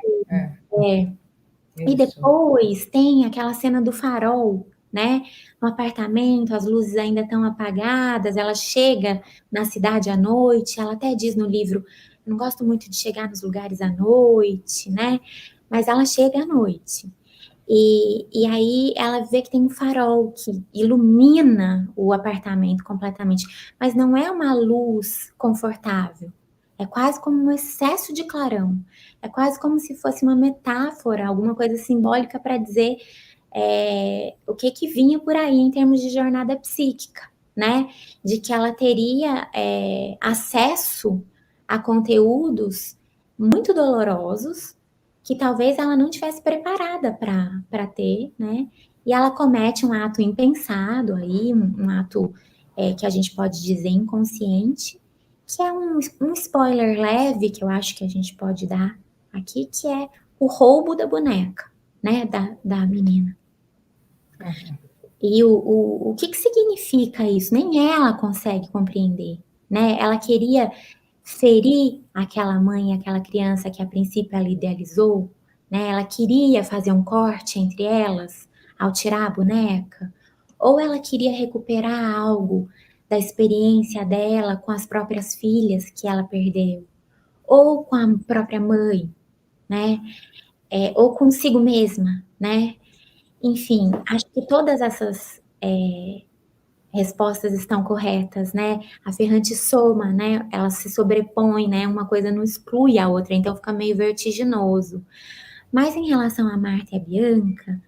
E depois tem aquela cena do farol, né? No apartamento, as luzes ainda estão apagadas, ela chega na cidade à noite, ela até diz no livro, eu não gosto muito de chegar nos lugares à noite, né? Mas ela chega à noite. E aí ela vê que tem um farol que ilumina o apartamento completamente, mas não é uma luz confortável. É quase como um excesso de clarão. É quase como se fosse uma metáfora, alguma coisa simbólica para dizer o que vinha por aí em termos de jornada psíquica, né? De que ela teria acesso a conteúdos muito dolorosos que talvez ela não tivesse preparada para ter, né? E ela comete um ato impensado aí, um ato que a gente pode dizer inconsciente, que é um spoiler leve que eu acho que a gente pode dar aqui, que é o roubo da boneca, né, da menina. E o que significa isso? Nem ela consegue compreender, né? Ela queria ferir aquela mãe, aquela criança que a princípio ela idealizou, né? Ela queria fazer um corte entre elas ao tirar a boneca, ou ela queria recuperar algo da experiência dela com as próprias filhas que ela perdeu, ou com a própria mãe, né? Ou consigo mesma, né? Enfim, acho que todas essas respostas estão corretas, né? A Ferrante soma, né? Ela se sobrepõe, né? Uma coisa não exclui a outra, então fica meio vertiginoso. Mas em relação a Marta e a Bianca,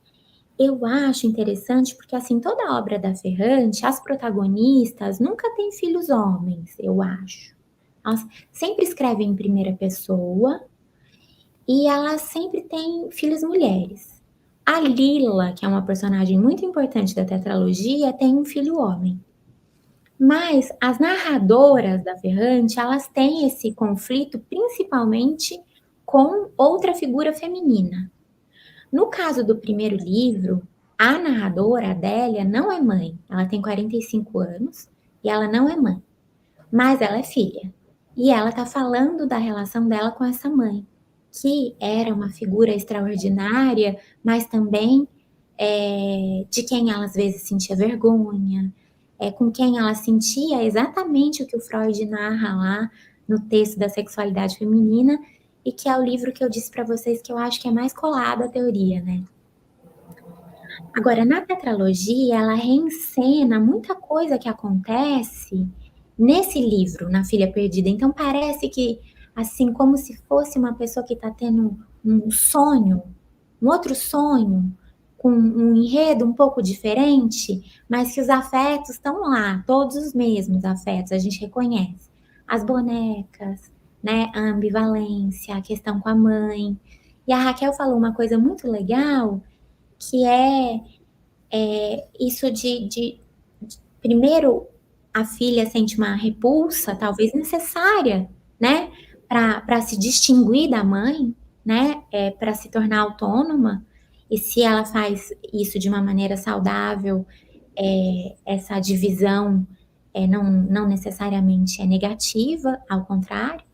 eu acho interessante porque, assim, toda a obra da Ferrante, as protagonistas nunca têm filhos homens, eu acho. Elas sempre escrevem em primeira pessoa e elas sempre têm filhas mulheres. A Lila, que é uma personagem muito importante da tetralogia, tem um filho homem. Mas as narradoras da Ferrante, elas têm esse conflito principalmente com outra figura feminina. No caso do primeiro livro, a narradora, Adélia, não é mãe. Ela tem 45 anos e ela não é mãe. Mas ela é filha. E ela está falando da relação dela com essa mãe, que era uma figura extraordinária, mas também de quem ela às vezes sentia vergonha, com quem ela sentia exatamente o que o Freud narra lá no texto da sexualidade feminina, e que é o livro que eu disse para vocês que eu acho que é mais colado à teoria, né? Agora, na tetralogia, ela reencena muita coisa que acontece nesse livro, Na Filha Perdida. Então, parece que, assim, como se fosse uma pessoa que está tendo um sonho, um outro sonho, com um enredo um pouco diferente, mas que os afetos estão lá, todos os mesmos afetos, a gente reconhece. As bonecas, né, a ambivalência, a questão com a mãe. E a Raquel falou uma coisa muito legal, que isso de primeiro a filha sente uma repulsa, talvez necessária, né, para se distinguir da mãe, né, para se tornar autônoma, e se ela faz isso de uma maneira saudável, essa divisão não necessariamente é negativa, ao contrário,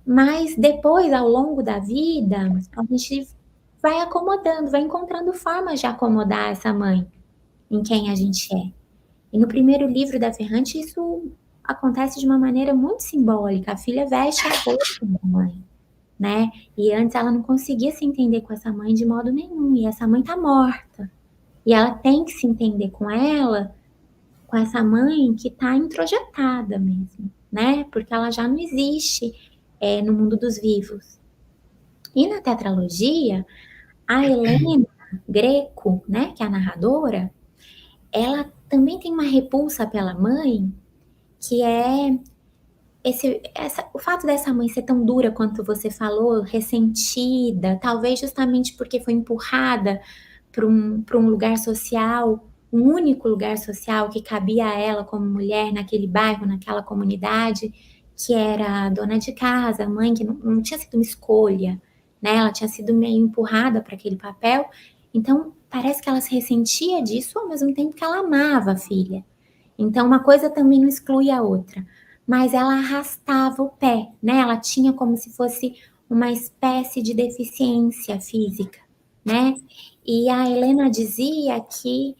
mas depois, ao longo da vida, a gente vai acomodando, vai encontrando formas de acomodar essa mãe em quem a gente é. E no primeiro livro da Ferrante, isso acontece de uma maneira muito simbólica. A filha veste a roupa da mãe, né? E antes ela não conseguia se entender com essa mãe de modo nenhum. E essa mãe tá morta. E ela tem que se entender com ela, com essa mãe que tá introjetada mesmo, né? Porque ela já não existe no mundo dos vivos. E na tetralogia, a Helena Greco, né, que é a narradora, ela também tem uma repulsa pela mãe, que é o fato dessa mãe ser tão dura quanto você falou, ressentida, talvez justamente porque foi empurrada para um lugar social, um único lugar social que cabia a ela como mulher naquele bairro, naquela comunidade, que era a dona de casa, a mãe, que não tinha sido uma escolha, né? Ela tinha sido meio empurrada para aquele papel. Então, parece que ela se ressentia disso ao mesmo tempo que ela amava a filha. Então, uma coisa também não exclui a outra. Mas ela arrastava o pé, né? Ela tinha como se fosse uma espécie de deficiência física, né? E a Helena dizia que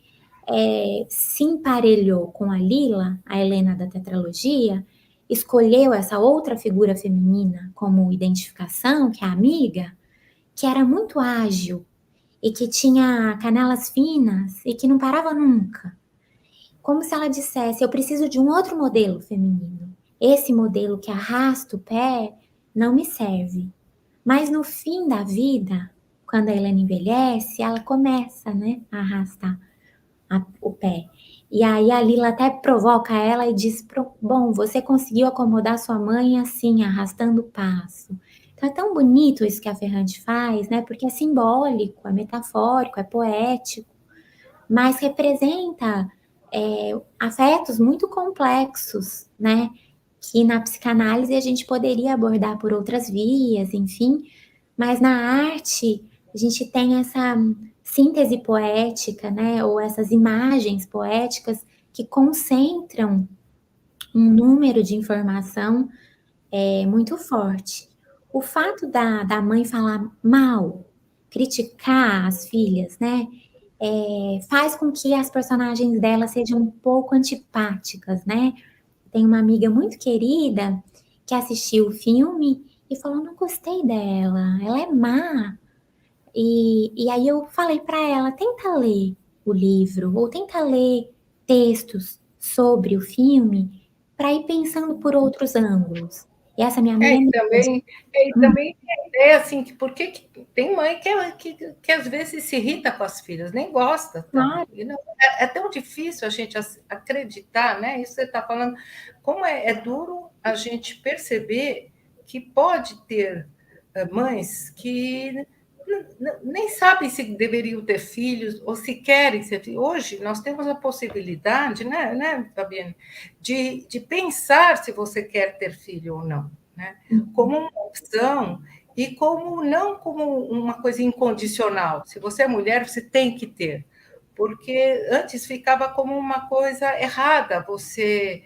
se emparelhou com a Lila, a Helena da tetralogia, escolheu essa outra figura feminina como identificação, que é a amiga, que era muito ágil e que tinha canelas finas e que não parava nunca. Como se ela dissesse, eu preciso de um outro modelo feminino. Esse modelo que arrasta o pé não me serve. Mas no fim da vida, quando a Helena envelhece, ela começa, né, a arrastar o pé. E aí a Lila até provoca ela e diz, bom, você conseguiu acomodar sua mãe assim, arrastando o passo. Então é tão bonito isso que a Ferrante faz, né, porque é simbólico, é metafórico, é poético, mas representa afetos muito complexos, né, que na psicanálise a gente poderia abordar por outras vias, enfim, mas na arte a gente tem essa síntese poética, né, ou essas imagens poéticas que concentram um número de informação muito forte. O fato da mãe falar mal, criticar as filhas, né, faz com que as personagens dela sejam um pouco antipáticas, né? Tem uma amiga muito querida que assistiu o filme e falou: não gostei dela, ela é má. E aí eu falei para ela: tenta ler o livro, ou tenta ler textos sobre o filme para ir pensando por outros ângulos. E essa minha amiga E também tem a ideia assim, que por que tem mãe que às vezes se irrita com as filhas, nem gosta. claro, E não, é tão difícil a gente acreditar, né? Isso que você está falando, como é duro a gente perceber que pode ter mães que nem sabem se deveriam ter filhos ou se querem ser filhos. Hoje nós temos a possibilidade, né, Fabiane, de pensar se você quer ter filho ou não, né? Como uma opção e como não como uma coisa incondicional. Se você é mulher, você tem que ter, porque antes ficava como uma coisa errada você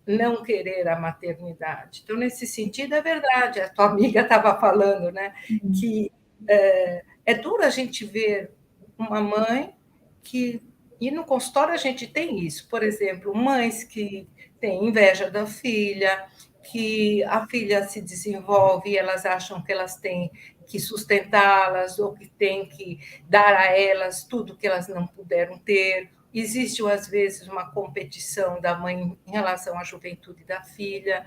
não querer a maternidade. Então, nesse sentido, é verdade. A tua amiga estava falando, né, que é duro a gente ver uma mãe que... E no consultório a gente tem isso, por exemplo, mães que têm inveja da filha, que a filha se desenvolve e elas acham que elas têm que sustentá-las ou que têm que dar a elas tudo que elas não puderam ter. Existe, às vezes, uma competição da mãe em relação à juventude da filha,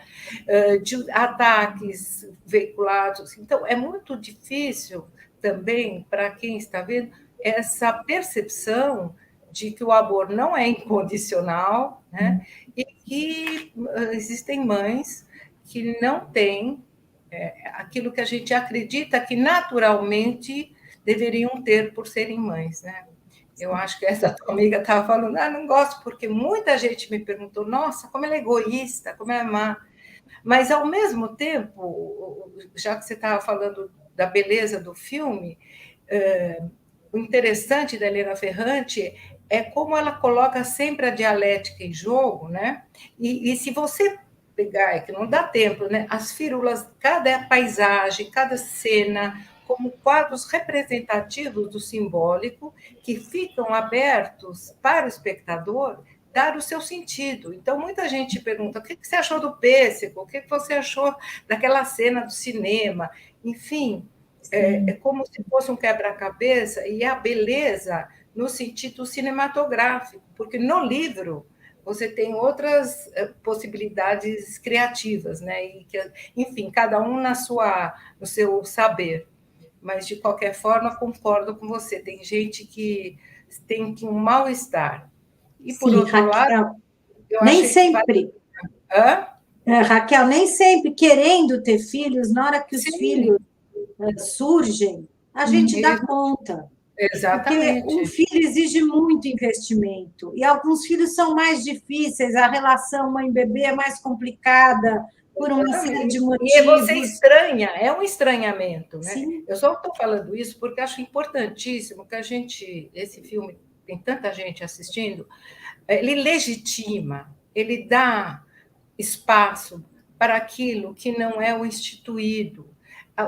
de ataques veiculados. Então, é muito difícil também, para quem está vendo, essa percepção de que o amor não é incondicional, né? E que existem mães que não têm aquilo que a gente acredita que naturalmente deveriam ter por serem mães, né? Eu acho que essa tua amiga estava falando, não gosto, porque muita gente me perguntou, nossa, como ela é egoísta, como ela é má. Mas, ao mesmo tempo, já que você estava falando da beleza do filme, o interessante da Helena Ferrante é como ela coloca sempre a dialética em jogo, né? E se você pegar, é que não dá tempo, né? As fírulas, cada paisagem, cada cena, como quadros representativos do simbólico, que ficam abertos para o espectador dar o seu sentido. Então, muita gente pergunta, o que você achou do pêssego? O que você achou daquela cena do cinema? Enfim, é como se fosse um quebra-cabeça, e a beleza no sentido cinematográfico, porque no livro você tem outras possibilidades criativas, né? E que, enfim, cada um no seu saber. Mas, de qualquer forma, concordo com você. Tem gente que tem um mal-estar. E, por Sim, outro lado, Raquel, eu nem achei que sempre, Hã? Raquel, nem sempre querendo ter filhos, na hora que os Sim, filhos surgem, a gente dá eles conta. Porque um exatamente. filho exige muito investimento, e alguns filhos são mais difíceis, a relação mãe-bebê é mais complicada, por uma série de Exatamente. E você motivos. estranha, é um estranhamento, né? Sim, Eu só estou falando isso porque acho importantíssimo que esse filme, tem tanta gente assistindo, ele legitima, ele dá espaço para aquilo que não é o instituído,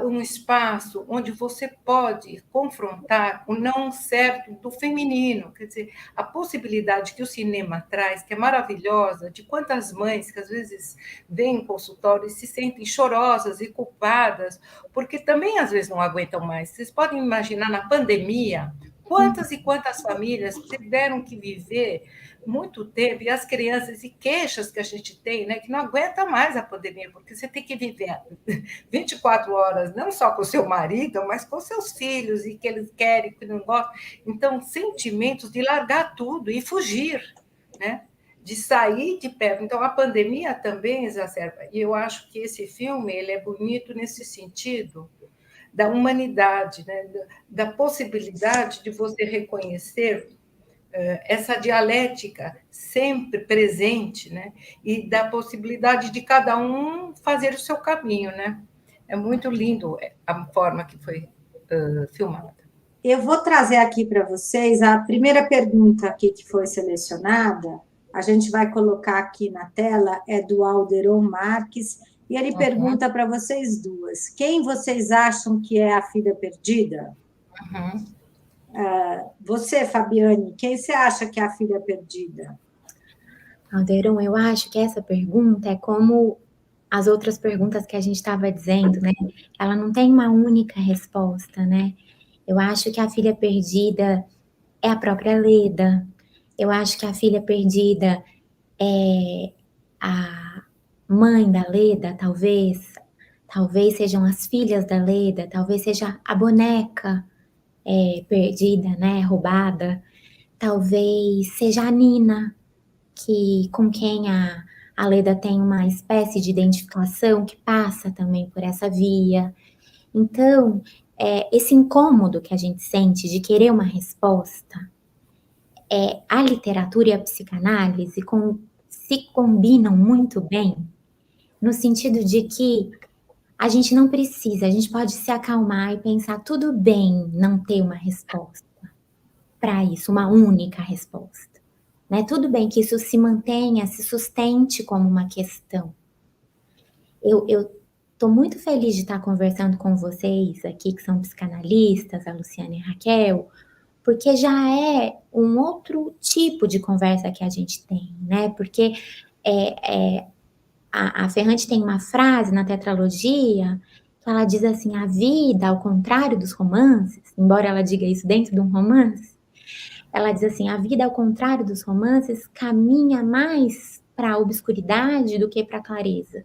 um espaço onde você pode confrontar o não certo do feminino, quer dizer, a possibilidade que o cinema traz, que é maravilhosa, de quantas mães que às vezes vêm em consultório e se sentem chorosas e culpadas, porque também às vezes não aguentam mais. Vocês podem imaginar na pandemia, quantas e quantas famílias tiveram que viver muito tempo, e as crianças e queixas que a gente tem, né, que não aguenta mais a pandemia, porque você tem que viver 24 horas, não só com o seu marido, mas com seus filhos, e que eles querem, que não gostam. Então, sentimentos de largar tudo e fugir, né? De sair de perto. Então, a pandemia também exacerba. E eu acho que esse filme ele é bonito nesse sentido, da humanidade, né? Da possibilidade de você reconhecer essa dialética sempre presente, né? E da possibilidade de cada um fazer o seu caminho, né? É muito lindo a forma que foi filmada. eu vou trazer aqui para vocês a primeira pergunta aqui que foi selecionada. A gente vai colocar aqui na tela, é do Alderon Marques, e ele Uhum, pergunta para vocês duas: quem vocês acham que é a filha perdida? uhum. Você, Fabiane, quem você acha que é a filha perdida? Alderon, eu acho que essa pergunta é como as outras perguntas que a gente estava dizendo, né? Ela não tem uma única resposta, né? Eu acho que a filha perdida é a própria Leda. Eu acho que a filha perdida é a mãe da Leda, talvez sejam as filhas da Leda, talvez seja a boneca perdida, né, roubada, talvez seja a Nina, que com quem a Leda tem uma espécie de identificação que passa também por essa via. Então, esse incômodo que a gente sente de querer uma resposta, a literatura e a psicanálise se combinam muito bem, no sentido de que a gente não precisa, a gente pode se acalmar e pensar, tudo bem não ter uma resposta para isso, uma única resposta. Né? Tudo bem que isso se mantenha, se sustente como uma questão. Eu estou muito feliz de estar conversando com vocês aqui, que são psicanalistas, a Luciana e a Raquel, porque já é um outro tipo de conversa que a gente tem, né? Porque a Ferrante tem uma frase na tetralogia que ela diz assim, a vida, ao contrário dos romances, embora ela diga isso dentro de um romance, ela diz assim, a vida, ao contrário dos romances, caminha mais para a obscuridade do que para a clareza.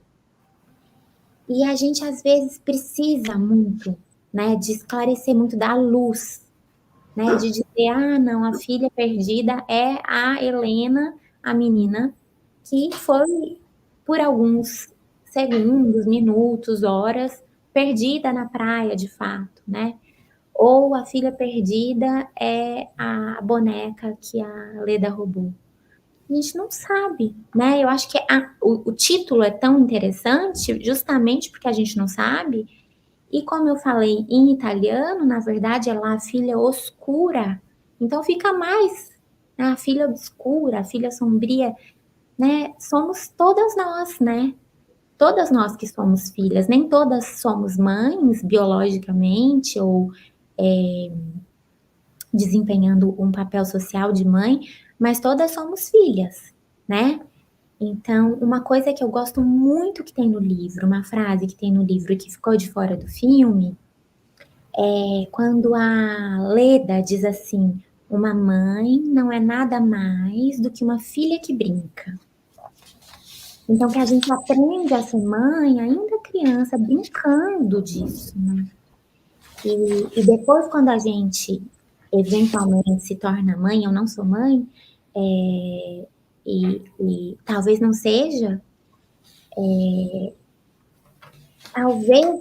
E a gente, às vezes, precisa muito, né, de esclarecer muito da luz, né, de dizer, não, a filha perdida é a Helena, a menina, que foi, por alguns segundos, minutos, horas, perdida na praia, de fato, né? Ou a filha perdida é a boneca que a Leda roubou. A gente não sabe, né? Eu acho que o título é tão interessante justamente porque a gente não sabe. E como eu falei em italiano, na verdade é lá a filha oscura. Então fica mais, né? A filha obscura, a filha sombria, né? Somos todas nós, né? Todas nós que somos filhas, nem todas somos mães biologicamente ou desempenhando um papel social de mãe, mas todas somos filhas, né? Então, uma coisa que eu gosto muito que tem no livro, uma frase que tem no livro e que ficou de fora do filme, é quando a Leda diz assim: Uma mãe não é nada mais do que uma filha que brinca. Então, que a gente aprende a ser mãe ainda criança, brincando disso, né? E depois, quando a gente eventualmente se torna mãe, eu não sou mãe, e talvez não seja, talvez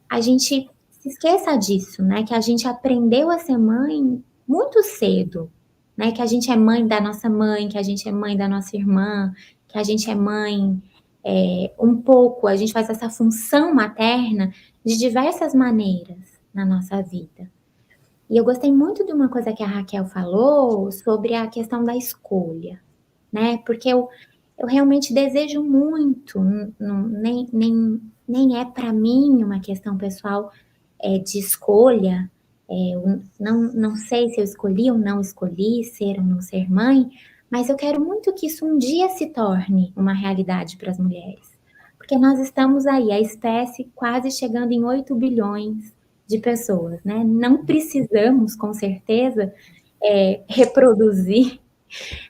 a gente se esqueça disso, né? Que a gente aprendeu a ser mãe muito cedo, né? Que a gente é mãe da nossa mãe, que a gente é mãe da nossa irmã, que a gente é mãe um pouco, a gente faz essa função materna de diversas maneiras na nossa vida. E eu gostei muito de uma coisa que a Raquel falou sobre a questão da escolha, né? Porque eu realmente desejo muito, nem é para mim uma questão pessoal de escolha. Eu não sei se eu escolhi ou não escolhi ser ou não ser mãe, mas eu quero muito que isso um dia se torne uma realidade para as mulheres. Porque nós estamos aí, a espécie quase chegando em 8 bilhões de pessoas, né? Não precisamos, com certeza, reproduzir.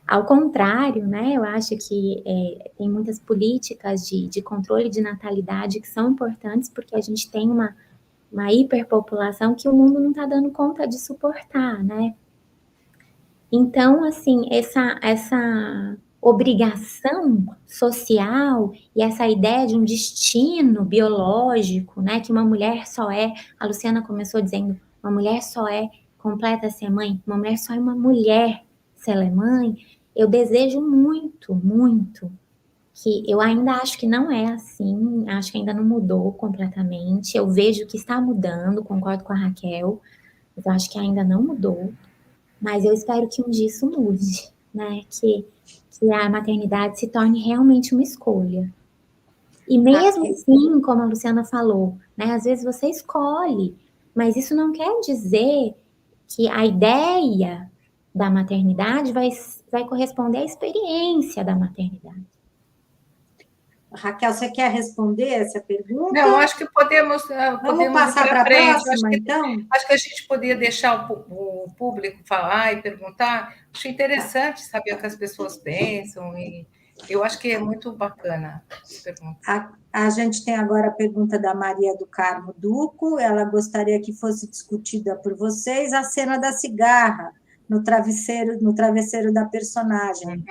Ao contrário, né? Eu acho que tem muitas políticas de controle de natalidade que são importantes, porque a gente tem uma hiperpopulação que o mundo não está dando conta de suportar, né? Então, assim, essa obrigação social e essa ideia de um destino biológico, né? Que uma mulher só é, a Luciana começou dizendo, uma mulher só é completa ser mãe, uma mulher só é uma mulher se ela é mãe. Eu desejo muito, muito que eu ainda acho que não é assim, acho que ainda não mudou completamente. Eu vejo que está mudando, concordo com a Raquel, mas eu acho que ainda não mudou. Mas eu espero que um dia isso mude, né? Que a maternidade se torne realmente uma escolha. E mesmo assim, como a Luciana falou, né? Às vezes você escolhe, mas isso não quer dizer que a ideia da maternidade vai corresponder à experiência da maternidade. Raquel, você quer responder essa pergunta? Não, acho que podemos passar para a próxima, então? Acho que a gente podia deixar o público falar e perguntar. Acho interessante saber o que as pessoas pensam, e eu acho que é muito bacana as perguntas. A gente tem agora a pergunta da Maria do Carmo Duco, ela gostaria que fosse discutida por vocês a cena da cigarra no travesseiro da personagem.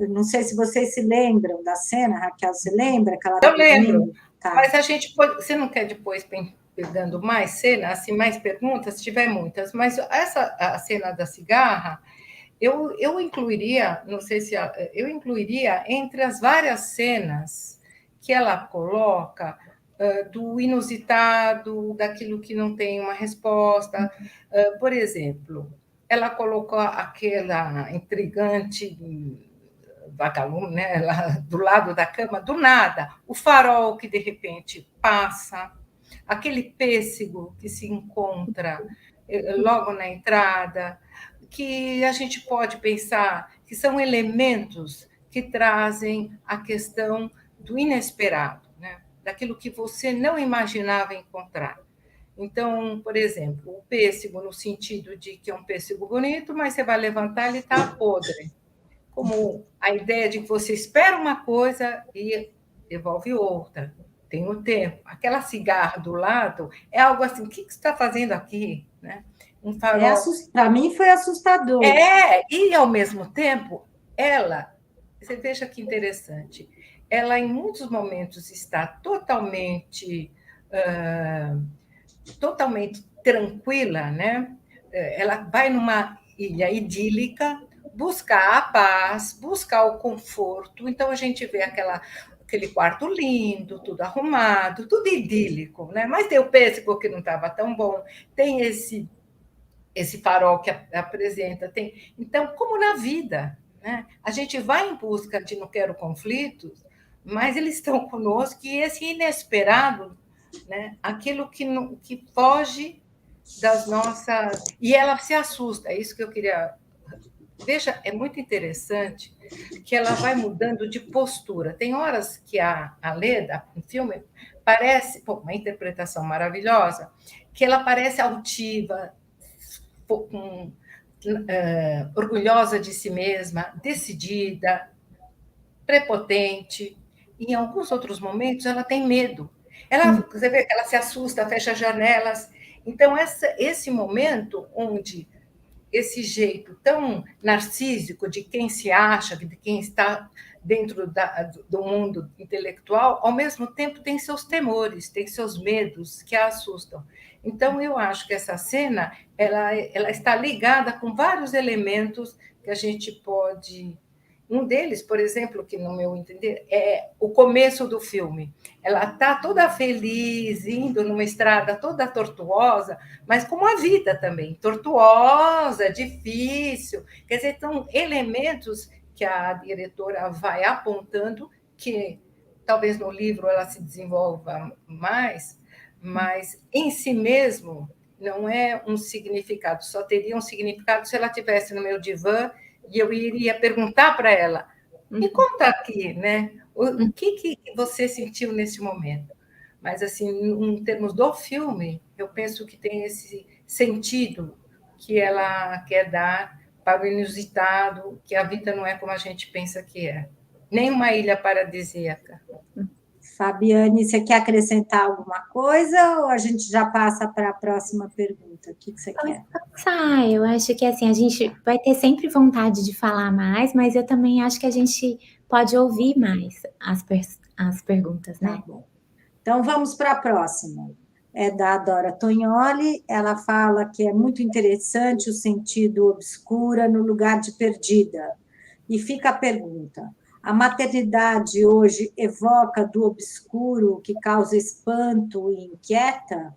Não sei se vocês se lembram da cena, Raquel, você lembra? Que ela Eu lembro, tá. Mas a gente pode... Você não quer depois pegando mais cena, assim, mais perguntas, se tiver muitas, mas a cena da cigarra, eu incluiria, não sei se... Eu incluiria entre as várias cenas que ela coloca do inusitado, daquilo que não tem uma resposta. Por exemplo, ela colocou aquela intrigante vagalume, né, lá do lado da cama, do nada, o farol que de repente passa, aquele pêssego que se encontra logo na entrada, que a gente pode pensar que são elementos que trazem a questão do inesperado, né? Daquilo que você não imaginava encontrar. Então, por exemplo, o pêssego, no sentido de que é um pêssego bonito, mas você vai levantar, ele está podre. Como a ideia de que você espera uma coisa e devolve outra. Tem o tempo. Aquela cigarra do lado é algo assim, o que você está fazendo aqui? Né? Um farol. Para mim foi assustador. E ao mesmo tempo, você veja que interessante, ela em muitos momentos está totalmente tranquila, né? Ela vai numa ilha idílica, buscar a paz, buscar o conforto. Então a gente vê aquele quarto lindo, tudo arrumado, tudo idílico, né? Mas tem o pêssego que não estava tão bom, tem esse farol que apresenta, tem. Então, como na vida, né? A gente vai em busca de não quero conflitos, mas eles estão conosco e esse inesperado, né? Aquilo que foge das nossas... E ela se assusta, é isso que eu queria... Veja, é muito interessante que ela vai mudando de postura. Tem horas que a Leda, no filme, parece... uma interpretação maravilhosa, que ela parece altiva, orgulhosa de si mesma, decidida, prepotente. Em alguns outros momentos, ela tem medo. Você vê que ela se assusta, fecha janelas. Então, esse momento onde esse jeito tão narcísico de quem se acha, de quem está dentro do mundo intelectual, ao mesmo tempo tem seus temores, tem seus medos que a assustam. Então, eu acho que essa cena ela está ligada com vários elementos que a gente pode... Um deles, por exemplo, que no meu entender, é o começo do filme. Ela está toda feliz, indo numa estrada toda tortuosa, mas como a vida também, tortuosa, difícil. Quer dizer, são elementos que a diretora vai apontando, que talvez no livro ela se desenvolva mais, mas em si mesmo não é um significado, só teria um significado se ela estivesse no meu divã e eu iria perguntar para ela, me conta aqui, né? O que você sentiu nesse momento? Mas, assim, em termos do filme, eu penso que tem esse sentido que ela quer dar para o inusitado, que a vida não é como a gente pensa que é. Nem uma ilha paradisíaca. Fabiane, você quer acrescentar alguma coisa ou a gente já passa para a próxima pergunta? O que você quer? Eu acho que assim, a gente vai ter sempre vontade de falar mais, mas eu também acho que a gente pode ouvir mais as perguntas, né? Tá bom. Então, vamos para a próxima. É da Dora Tognoli, ela fala que é muito interessante o sentido obscura no lugar de perdida. E fica a pergunta: a maternidade hoje evoca do obscuro que causa espanto e inquieta?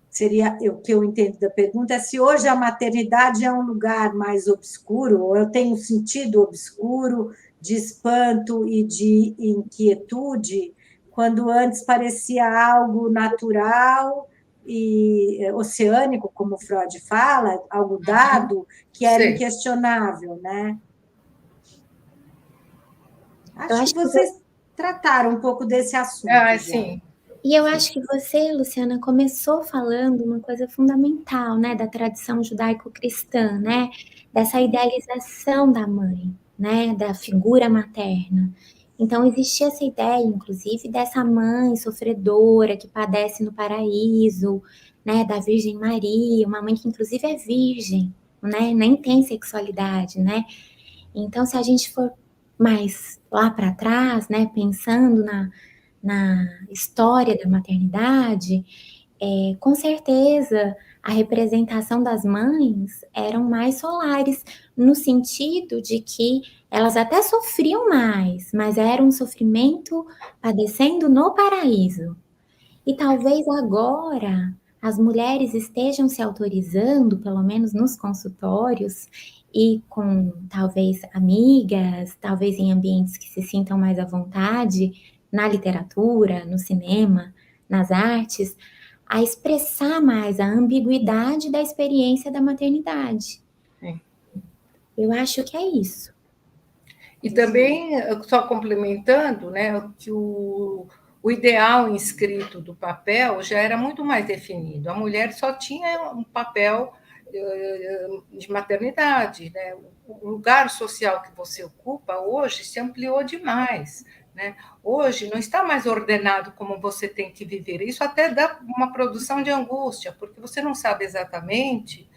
Seria o que eu entendo da pergunta, é se hoje a maternidade é um lugar mais obscuro, ou eu tenho um sentido obscuro de espanto e de inquietude, quando antes parecia algo natural e oceânico, como Freud fala, algo dado, que era inquestionável, né? Acho que vocês trataram um pouco desse assunto. Sim. E eu acho que você, Luciana, começou falando uma coisa fundamental, né, da tradição judaico-cristã, né, dessa idealização da mãe, né, da figura materna. Então, existia essa ideia, inclusive, dessa mãe sofredora que padece no paraíso, né, da Virgem Maria, uma mãe que, inclusive, é virgem, né, nem tem sexualidade, né. Então, se a gente for mais lá para trás, né, pensando na história da maternidade, com certeza a representação das mães eram mais solares, no sentido de que elas até sofriam mais, mas era um sofrimento padecendo no paraíso. E talvez agora as mulheres estejam se autorizando, pelo menos nos consultórios, e com talvez amigas, talvez em ambientes que se sintam mais à vontade, na literatura, no cinema, nas artes, a expressar mais a ambiguidade da experiência da maternidade. Sim. Eu acho que é isso. E também, só complementando, né, que o ideal inscrito do papel já era muito mais definido. A mulher só tinha um papel de maternidade, né? O lugar social que você ocupa hoje se ampliou demais, né? Hoje não está mais ordenado como você tem que viver. Isso até dá uma produção de angústia, porque você não sabe exatamente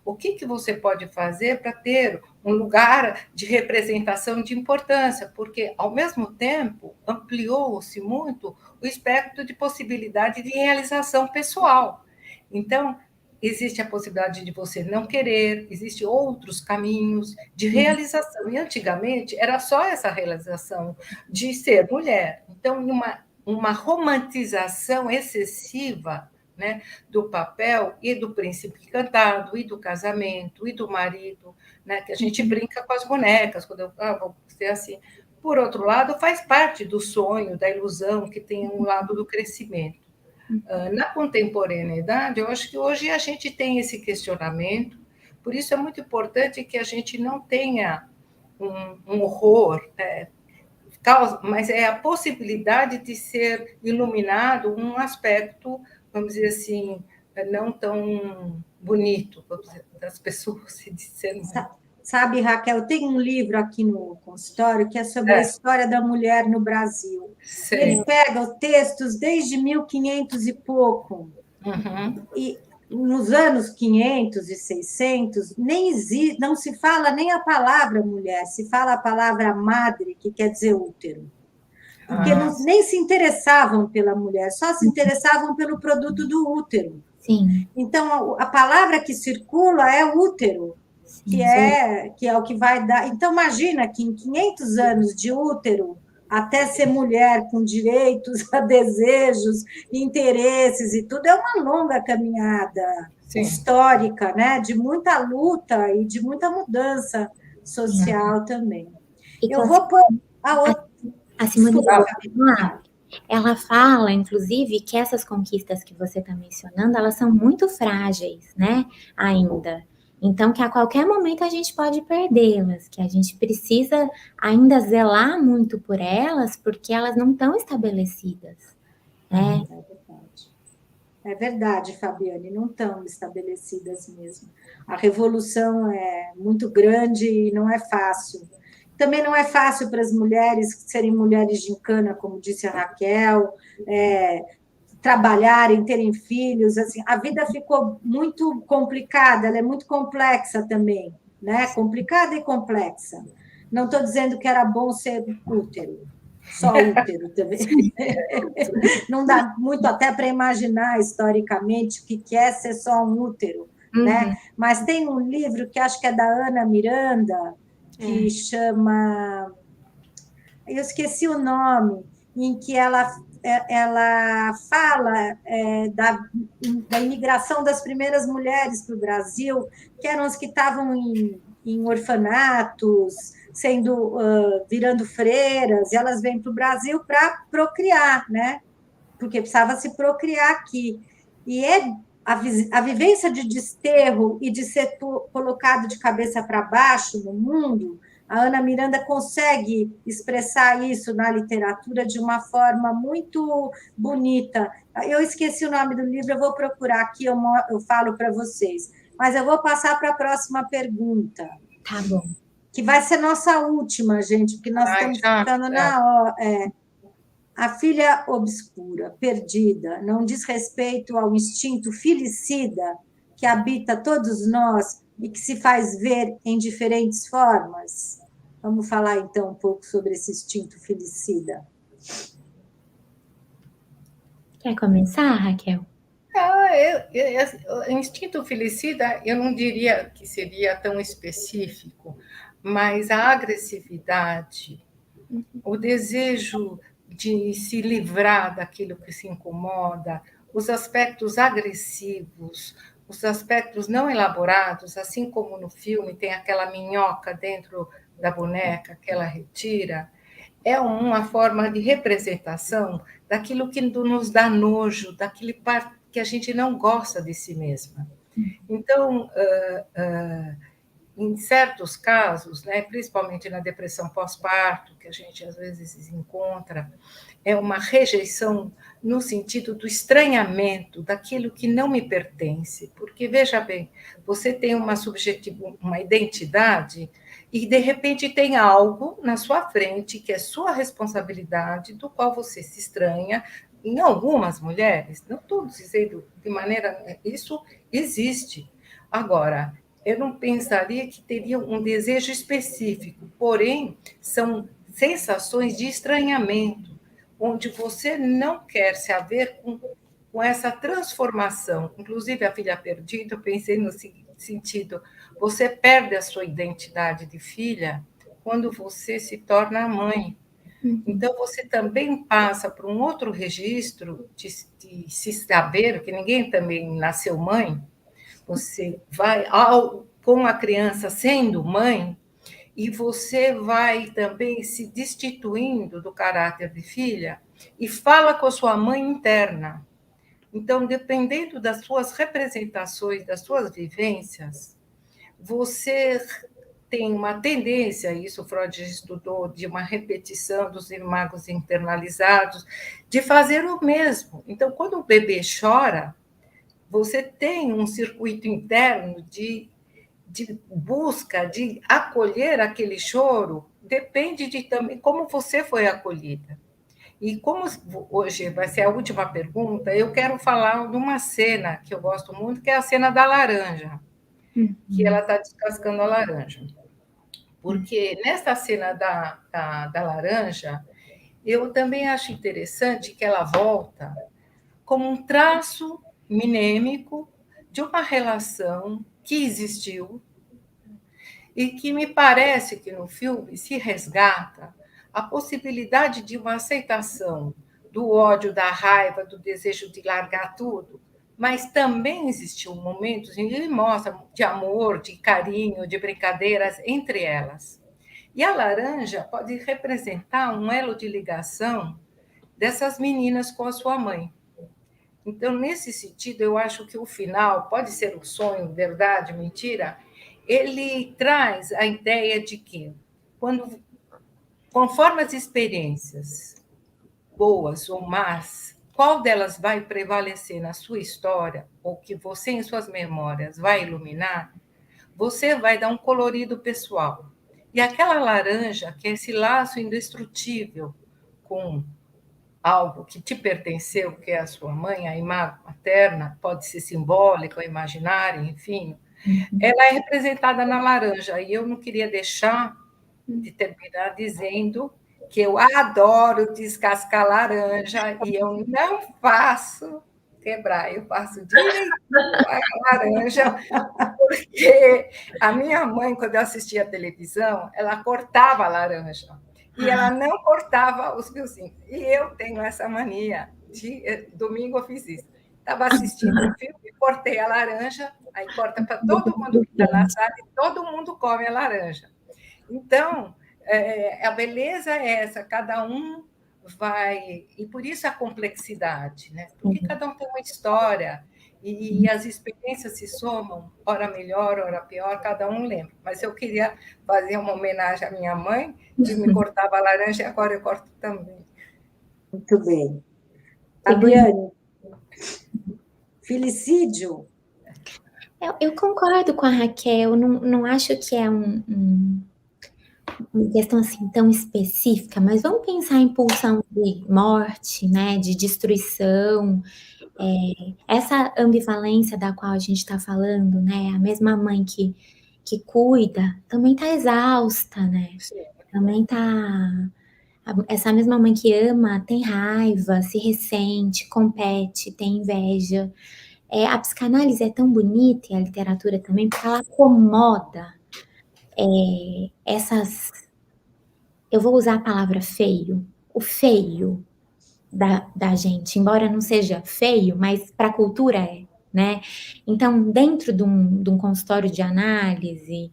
o que você pode fazer para ter um lugar de representação de importância, porque, ao mesmo tempo, ampliou-se muito o espectro de possibilidade de realização pessoal. Então, existe a possibilidade de você não querer, existem outros caminhos de realização. E, antigamente, era só essa realização de ser mulher. Então, uma romantização excessiva, né, do papel e do príncipe encantado, e do casamento, e do marido, né, que a gente brinca com as bonecas, quando eu vou ser assim. Por outro lado, faz parte do sonho, da ilusão, que tem um lado do crescimento. Na contemporaneidade, eu acho que hoje a gente tem esse questionamento, por isso é muito importante que a gente não tenha um horror, mas é a possibilidade de ser iluminado um aspecto, vamos dizer assim, não tão bonito das pessoas se disserem. Sabe, Raquel, tem um livro aqui no consultório que é sobre a história da mulher no Brasil. Ele pega textos desde 1500 e pouco. E nos anos 500 e 600, não se fala nem a palavra mulher, se fala a palavra madre, que quer dizer útero. Porque nem se interessavam pela mulher, só se interessavam pelo produto do útero. Sim. Então, a palavra que circula é útero, que é o que vai dar. Então, imagina que em 500 anos de útero, até ser mulher com direitos, a desejos, interesses e tudo, é uma longa caminhada histórica, né? De muita luta e de muita mudança social também. Eu vou pôr a outra. A Simone ela fala, inclusive, que essas conquistas que você está mencionando, elas são muito frágeis, né, ainda. Então, que a qualquer momento a gente pode perdê-las, que a gente precisa ainda zelar muito por elas, porque elas não estão estabelecidas, né? É verdade, Fabiane, não estão estabelecidas mesmo. A revolução é muito grande e não é fácil. Também não é fácil para as mulheres serem mulheres gincana, como disse a Raquel, trabalharem, terem filhos. Assim, a vida ficou muito complicada, ela é muito complexa também, né? Complicada e complexa. Não estou dizendo que era bom ser útero, só útero também. Não dá muito até para imaginar historicamente o que é ser só um útero, né? Mas tem um livro que acho que é da Ana Miranda, que chama... Eu esqueci o nome, em que ela fala da imigração das primeiras mulheres para o Brasil, que eram as que estavam em orfanatos, virando freiras, e elas vêm para o Brasil para procriar, né? Porque precisava se procriar aqui. E a vivência de desterro e de ser colocado de cabeça para baixo no mundo, a Ana Miranda consegue expressar isso na literatura de uma forma muito bonita. Eu esqueci o nome do livro, eu vou procurar aqui, eu falo para vocês. Mas eu vou passar para a próxima pergunta. Tá bom. Que vai ser nossa última, gente, porque nós estamos ficando na hora. A filha obscura, perdida, não diz respeito ao instinto filicida que habita todos nós e que se faz ver em diferentes formas? Vamos falar, então, um pouco sobre esse instinto filicida. Quer começar, Raquel? O instinto filicida, eu não diria que seria tão específico, mas a agressividade, o desejo de se livrar daquilo que se incomoda, os aspectos agressivos, os aspectos não elaborados, assim como no filme tem aquela minhoca dentro da boneca que ela retira, é uma forma de representação daquilo que nos dá nojo, daquele que a gente não gosta de si mesma. Então, em certos casos, né, principalmente na depressão pós-parto, que a gente às vezes encontra, é uma rejeição no sentido do estranhamento daquilo que não me pertence. Porque, veja bem, você tem uma identidade e, de repente, tem algo na sua frente que é sua responsabilidade, do qual você se estranha. Em algumas mulheres, não estou dizendo de maneira... Isso existe. Agora, eu não pensaria que teria um desejo específico, porém, são sensações de estranhamento, onde você não quer se haver com essa transformação. Inclusive, a filha perdida, eu pensei no sentido, você perde a sua identidade de filha quando você se torna mãe. Então, você também passa por um outro registro de se saber, que ninguém também nasceu mãe. Você vai com a criança sendo mãe e você vai também se destituindo do caráter de filha e fala com a sua mãe interna. Então, dependendo das suas representações, das suas vivências, você tem uma tendência, isso Freud estudou, de uma repetição dos imagos internalizados, de fazer o mesmo. Então, quando o bebê chora, você tem um circuito interno de busca, de acolher aquele choro, depende de também como você foi acolhida. E como hoje vai ser a última pergunta, eu quero falar de uma cena que eu gosto muito, que é a cena da laranja, que ela está descascando a laranja. Porque nessa cena da laranja, eu também acho interessante que ela volta como um traço minêmico de uma relação que existiu e que me parece que no filme se resgata a possibilidade de uma aceitação do ódio, da raiva, do desejo de largar tudo, mas também existiu momentos em que ele mostra de amor, de carinho, de brincadeiras entre elas. E a laranja pode representar um elo de ligação dessas meninas com a sua mãe. Então, nesse sentido, eu acho que o final pode ser um sonho, verdade, mentira. Ele traz a ideia de que, conforme as experiências, boas ou más, qual delas vai prevalecer na sua história, ou que você, em suas memórias, vai iluminar, você vai dar um colorido pessoal. E aquela laranja, que é esse laço indestrutível com algo que te pertenceu, que é a sua mãe, a imagem materna, pode ser simbólica ou imaginária, enfim, ela é representada na laranja. E eu não queria deixar de terminar dizendo que eu adoro descascar laranja e eu não faço quebrar, eu faço direitinho a laranja, porque a minha mãe, quando eu assistia a televisão, ela cortava a laranja e ela não cortava os fiozinhos. E eu tenho essa mania domingo eu fiz isso. Estava assistindo o filme, cortei a laranja, aí corta para todo mundo que está na sala e todo mundo come a laranja. Então, a beleza é essa, cada um vai... E por isso a complexidade, né? Porque cada um tem uma história e as experiências se somam, ora melhor, ora pior, cada um lembra. Mas eu queria fazer uma homenagem à minha mãe, que me cortava a laranja e agora eu corto também. Muito bem. Fabiane, filicídio? Eu concordo com a Raquel, não acho que é uma questão assim tão específica, mas vamos pensar em pulsão de morte, né, de destruição, essa ambivalência da qual a gente está falando, né, a mesma mãe que cuida também está exausta, né, também está... Essa mesma mãe que ama tem raiva, se ressente, compete, tem inveja. A psicanálise é tão bonita e a literatura também, porque ela acomoda essas... Eu vou usar a palavra feio. O feio da gente, embora não seja feio, mas para a cultura é, né? Então, dentro de um consultório de análise,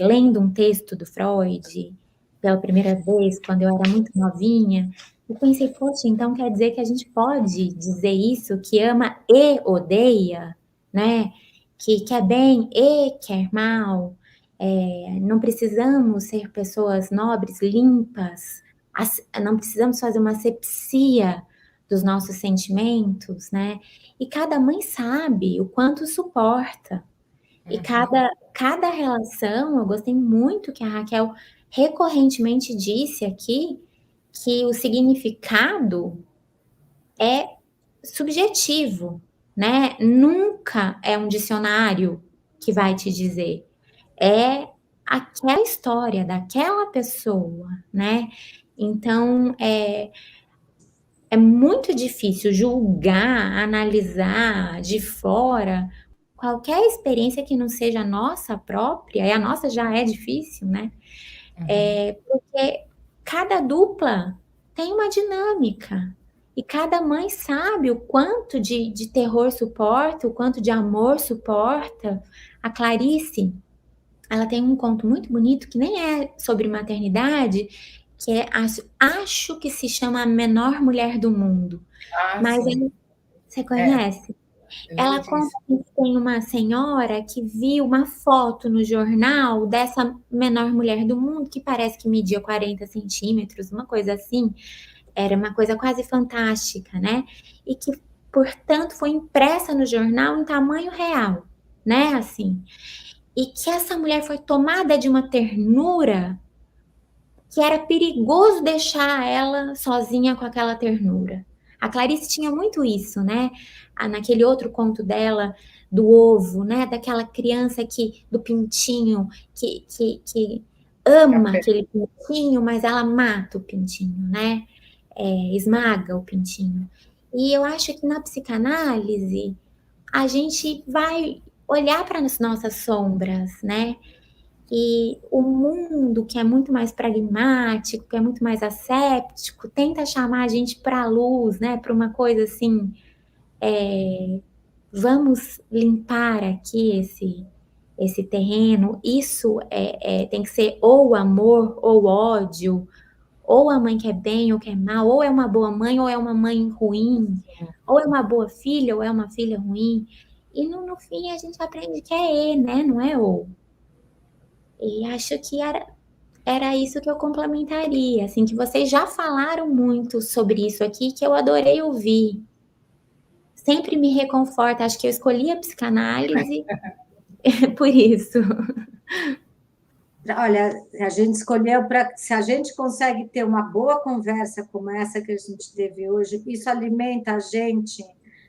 lendo um texto do Freud, pela primeira vez, quando eu era muito novinha, eu pensei, poxa, então quer dizer que a gente pode dizer isso, que ama e odeia, né? Que quer bem e quer mal. Não precisamos ser pessoas nobres, limpas, não precisamos fazer uma asepsia dos nossos sentimentos, né? E cada mãe sabe o quanto suporta. E cada relação, eu gostei muito que a Raquel recorrentemente disse aqui que o significado é subjetivo, né? Nunca é um dicionário que vai te dizer. É aquela história daquela pessoa, né? Então, é muito difícil julgar, analisar de fora qualquer experiência que não seja nossa própria, e a nossa já é difícil, né? Porque cada dupla tem uma dinâmica, e cada mãe sabe o quanto de terror suporta, o quanto de amor suporta. A Clarice, ela tem um conto muito bonito, que nem é sobre maternidade, que acho que se chama A Menor Mulher do Mundo. Mas você conhece? Ela conta que tem uma senhora que viu uma foto no jornal dessa menor mulher do mundo, que parece que media 40 centímetros, uma coisa assim. Era uma coisa quase fantástica, né? E que portanto, foi impressa no jornal em tamanho real, né, assim. E que essa mulher foi tomada de uma ternura que era perigoso deixar ela sozinha com aquela ternura. A Clarice tinha muito isso, né? Naquele outro conto dela, do ovo, né? Daquela criança do pintinho, que ama aquele pintinho, mas ela mata o pintinho, né? Esmaga o pintinho. E eu acho que na psicanálise a gente vai olhar para as nossas sombras, né? E o mundo, que é muito mais pragmático, que é muito mais asséptico, tenta chamar a gente para a luz, né? Para uma coisa assim, vamos limpar aqui esse terreno. Isso tem que ser ou amor ou ódio, ou a mãe quer bem ou quer mal, ou é uma boa mãe ou é uma mãe ruim, ou é uma boa filha ou é uma filha ruim. E no fim a gente aprende que é né? Não é ou. E acho que era isso que eu complementaria, assim, que vocês já falaram muito sobre isso aqui, que eu adorei ouvir. Sempre me reconforta, acho que eu escolhi a psicanálise por isso. Olha, a gente escolheu para... Se a gente consegue ter uma boa conversa como essa que a gente teve hoje, isso alimenta a gente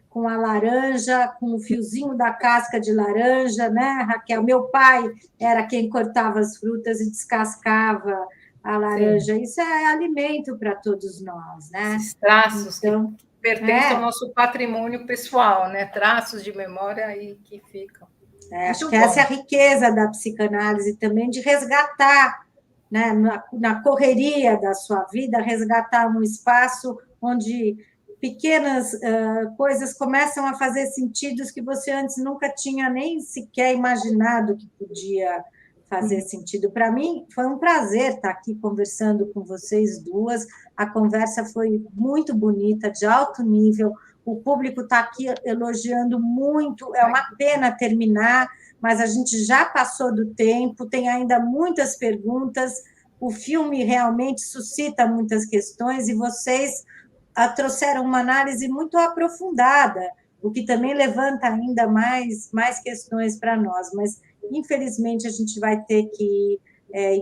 com a laranja, com o fiozinho da casca de laranja, né, Raquel? Meu pai era quem cortava as frutas e descascava a laranja. Sim. Isso é alimento para todos nós, né? Esses traços então, que pertencem ao nosso patrimônio pessoal, né? Traços de memória aí que ficam. Acho que essa é a riqueza da psicanálise também, de resgatar, né, na correria da sua vida, resgatar um espaço onde pequenas coisas começam a fazer sentidos que você antes nunca tinha nem sequer imaginado que podia fazer sentido. Para mim, foi um prazer estar aqui conversando com vocês duas. A conversa foi muito bonita, de alto nível. O público está aqui elogiando muito. É uma pena terminar, mas a gente já passou do tempo, tem ainda muitas perguntas. O filme realmente suscita muitas questões e vocês trouxeram uma análise muito aprofundada, o que também levanta ainda mais questões para nós, mas, infelizmente, a gente vai ter que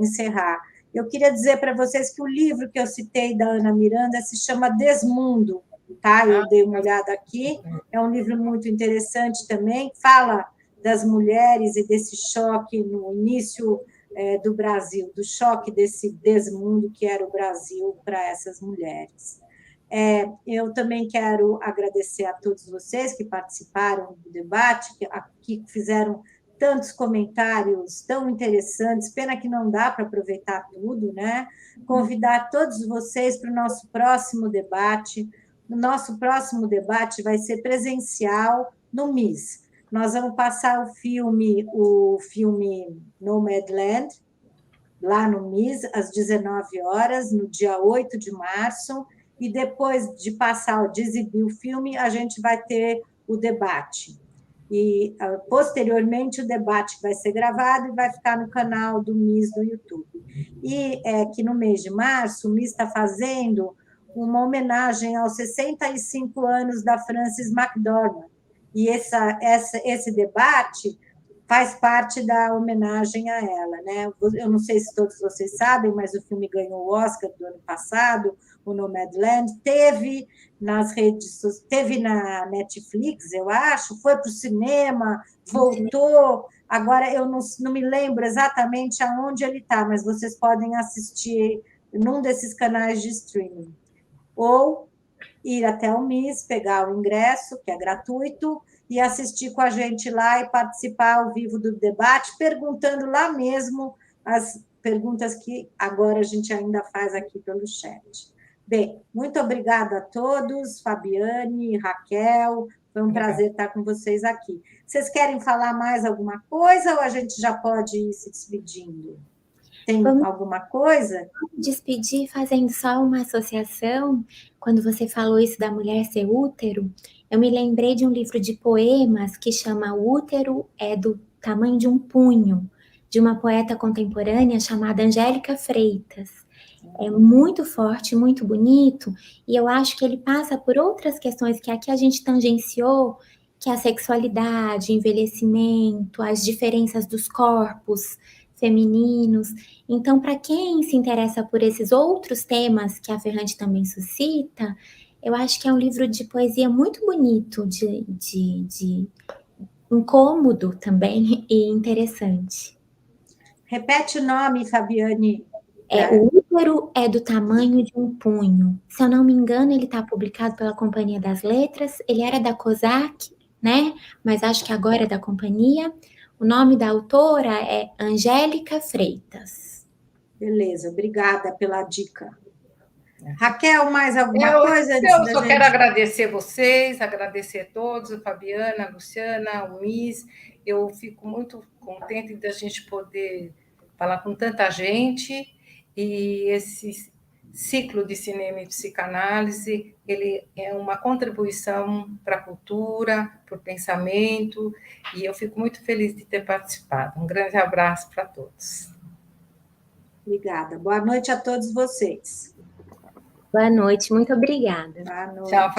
encerrar. Eu queria dizer para vocês que o livro que eu citei da Ana Miranda se chama Desmundo, tá? Eu dei uma olhada aqui, é um livro muito interessante também, fala das mulheres e desse choque no início do Brasil, do choque desse desmundo que era o Brasil para essas mulheres. Eu também quero agradecer a todos vocês que participaram do debate, que fizeram tantos comentários tão interessantes, pena que não dá para aproveitar tudo, né? Convidar todos vocês para o nosso próximo debate. O nosso próximo debate vai ser presencial no MIS. Nós vamos passar o filme Nomadland, lá no MIS, às 19 horas, no dia 8 de março, e depois de exibir o filme, a gente vai ter o debate. E, posteriormente, o debate vai ser gravado e vai ficar no canal do MIS do YouTube. E que no mês de março, o MIS está fazendo uma homenagem aos 65 anos da Frances McDormand. E esse debate faz parte da homenagem a ela, né? Eu não sei se todos vocês sabem, mas o filme ganhou o Oscar do ano passado, o Nomadland, teve na Netflix, eu acho, foi para o cinema, voltou. Agora, eu não me lembro exatamente aonde ele está, mas vocês podem assistir num desses canais de streaming. Ou ir até o MIS, pegar o ingresso, que é gratuito, e assistir com a gente lá e participar ao vivo do debate, perguntando lá mesmo as perguntas que agora a gente ainda faz aqui pelo chat. Bem, muito obrigada a todos, Fabiane, Raquel, foi um prazer estar com vocês aqui. Vocês querem falar mais alguma coisa ou a gente já pode ir se despedindo? Tem alguma coisa? Despedir fazendo só uma associação. Quando você falou isso da mulher ser útero, eu me lembrei de um livro de poemas que chama O Útero é do Tamanho de um Punho, de uma poeta contemporânea chamada Angélica Freitas. é muito forte, muito bonito, e eu acho que ele passa por outras questões que aqui a gente tangenciou, que é a sexualidade, envelhecimento, as diferenças dos corpos femininos. Então, para quem se interessa por esses outros temas que a Ferrante também suscita, eu acho que é um livro de poesia muito bonito, de incômodo também e interessante. Repete o nome, Fabiane. O útero é do tamanho de um punho. Se eu não me engano, ele está publicado pela Companhia das Letras. Ele era da COSAC, né? Mas acho que agora é da companhia. O nome da autora é Angélica Freitas. Beleza, obrigada pela dica. Raquel, mais alguma coisa? Eu só quero agradecer vocês, agradecer a todos, a Fabiana, a Luciana, o Miss. Eu fico muito contente de a gente poder falar com tanta gente, e esse ciclo de cinema e psicanálise, ele é uma contribuição para a cultura, para o pensamento, e eu fico muito feliz de ter participado. Um grande abraço para todos. Obrigada. Boa noite a todos vocês. Boa noite, muito obrigada. Boa noite. Tchau, Fabiana.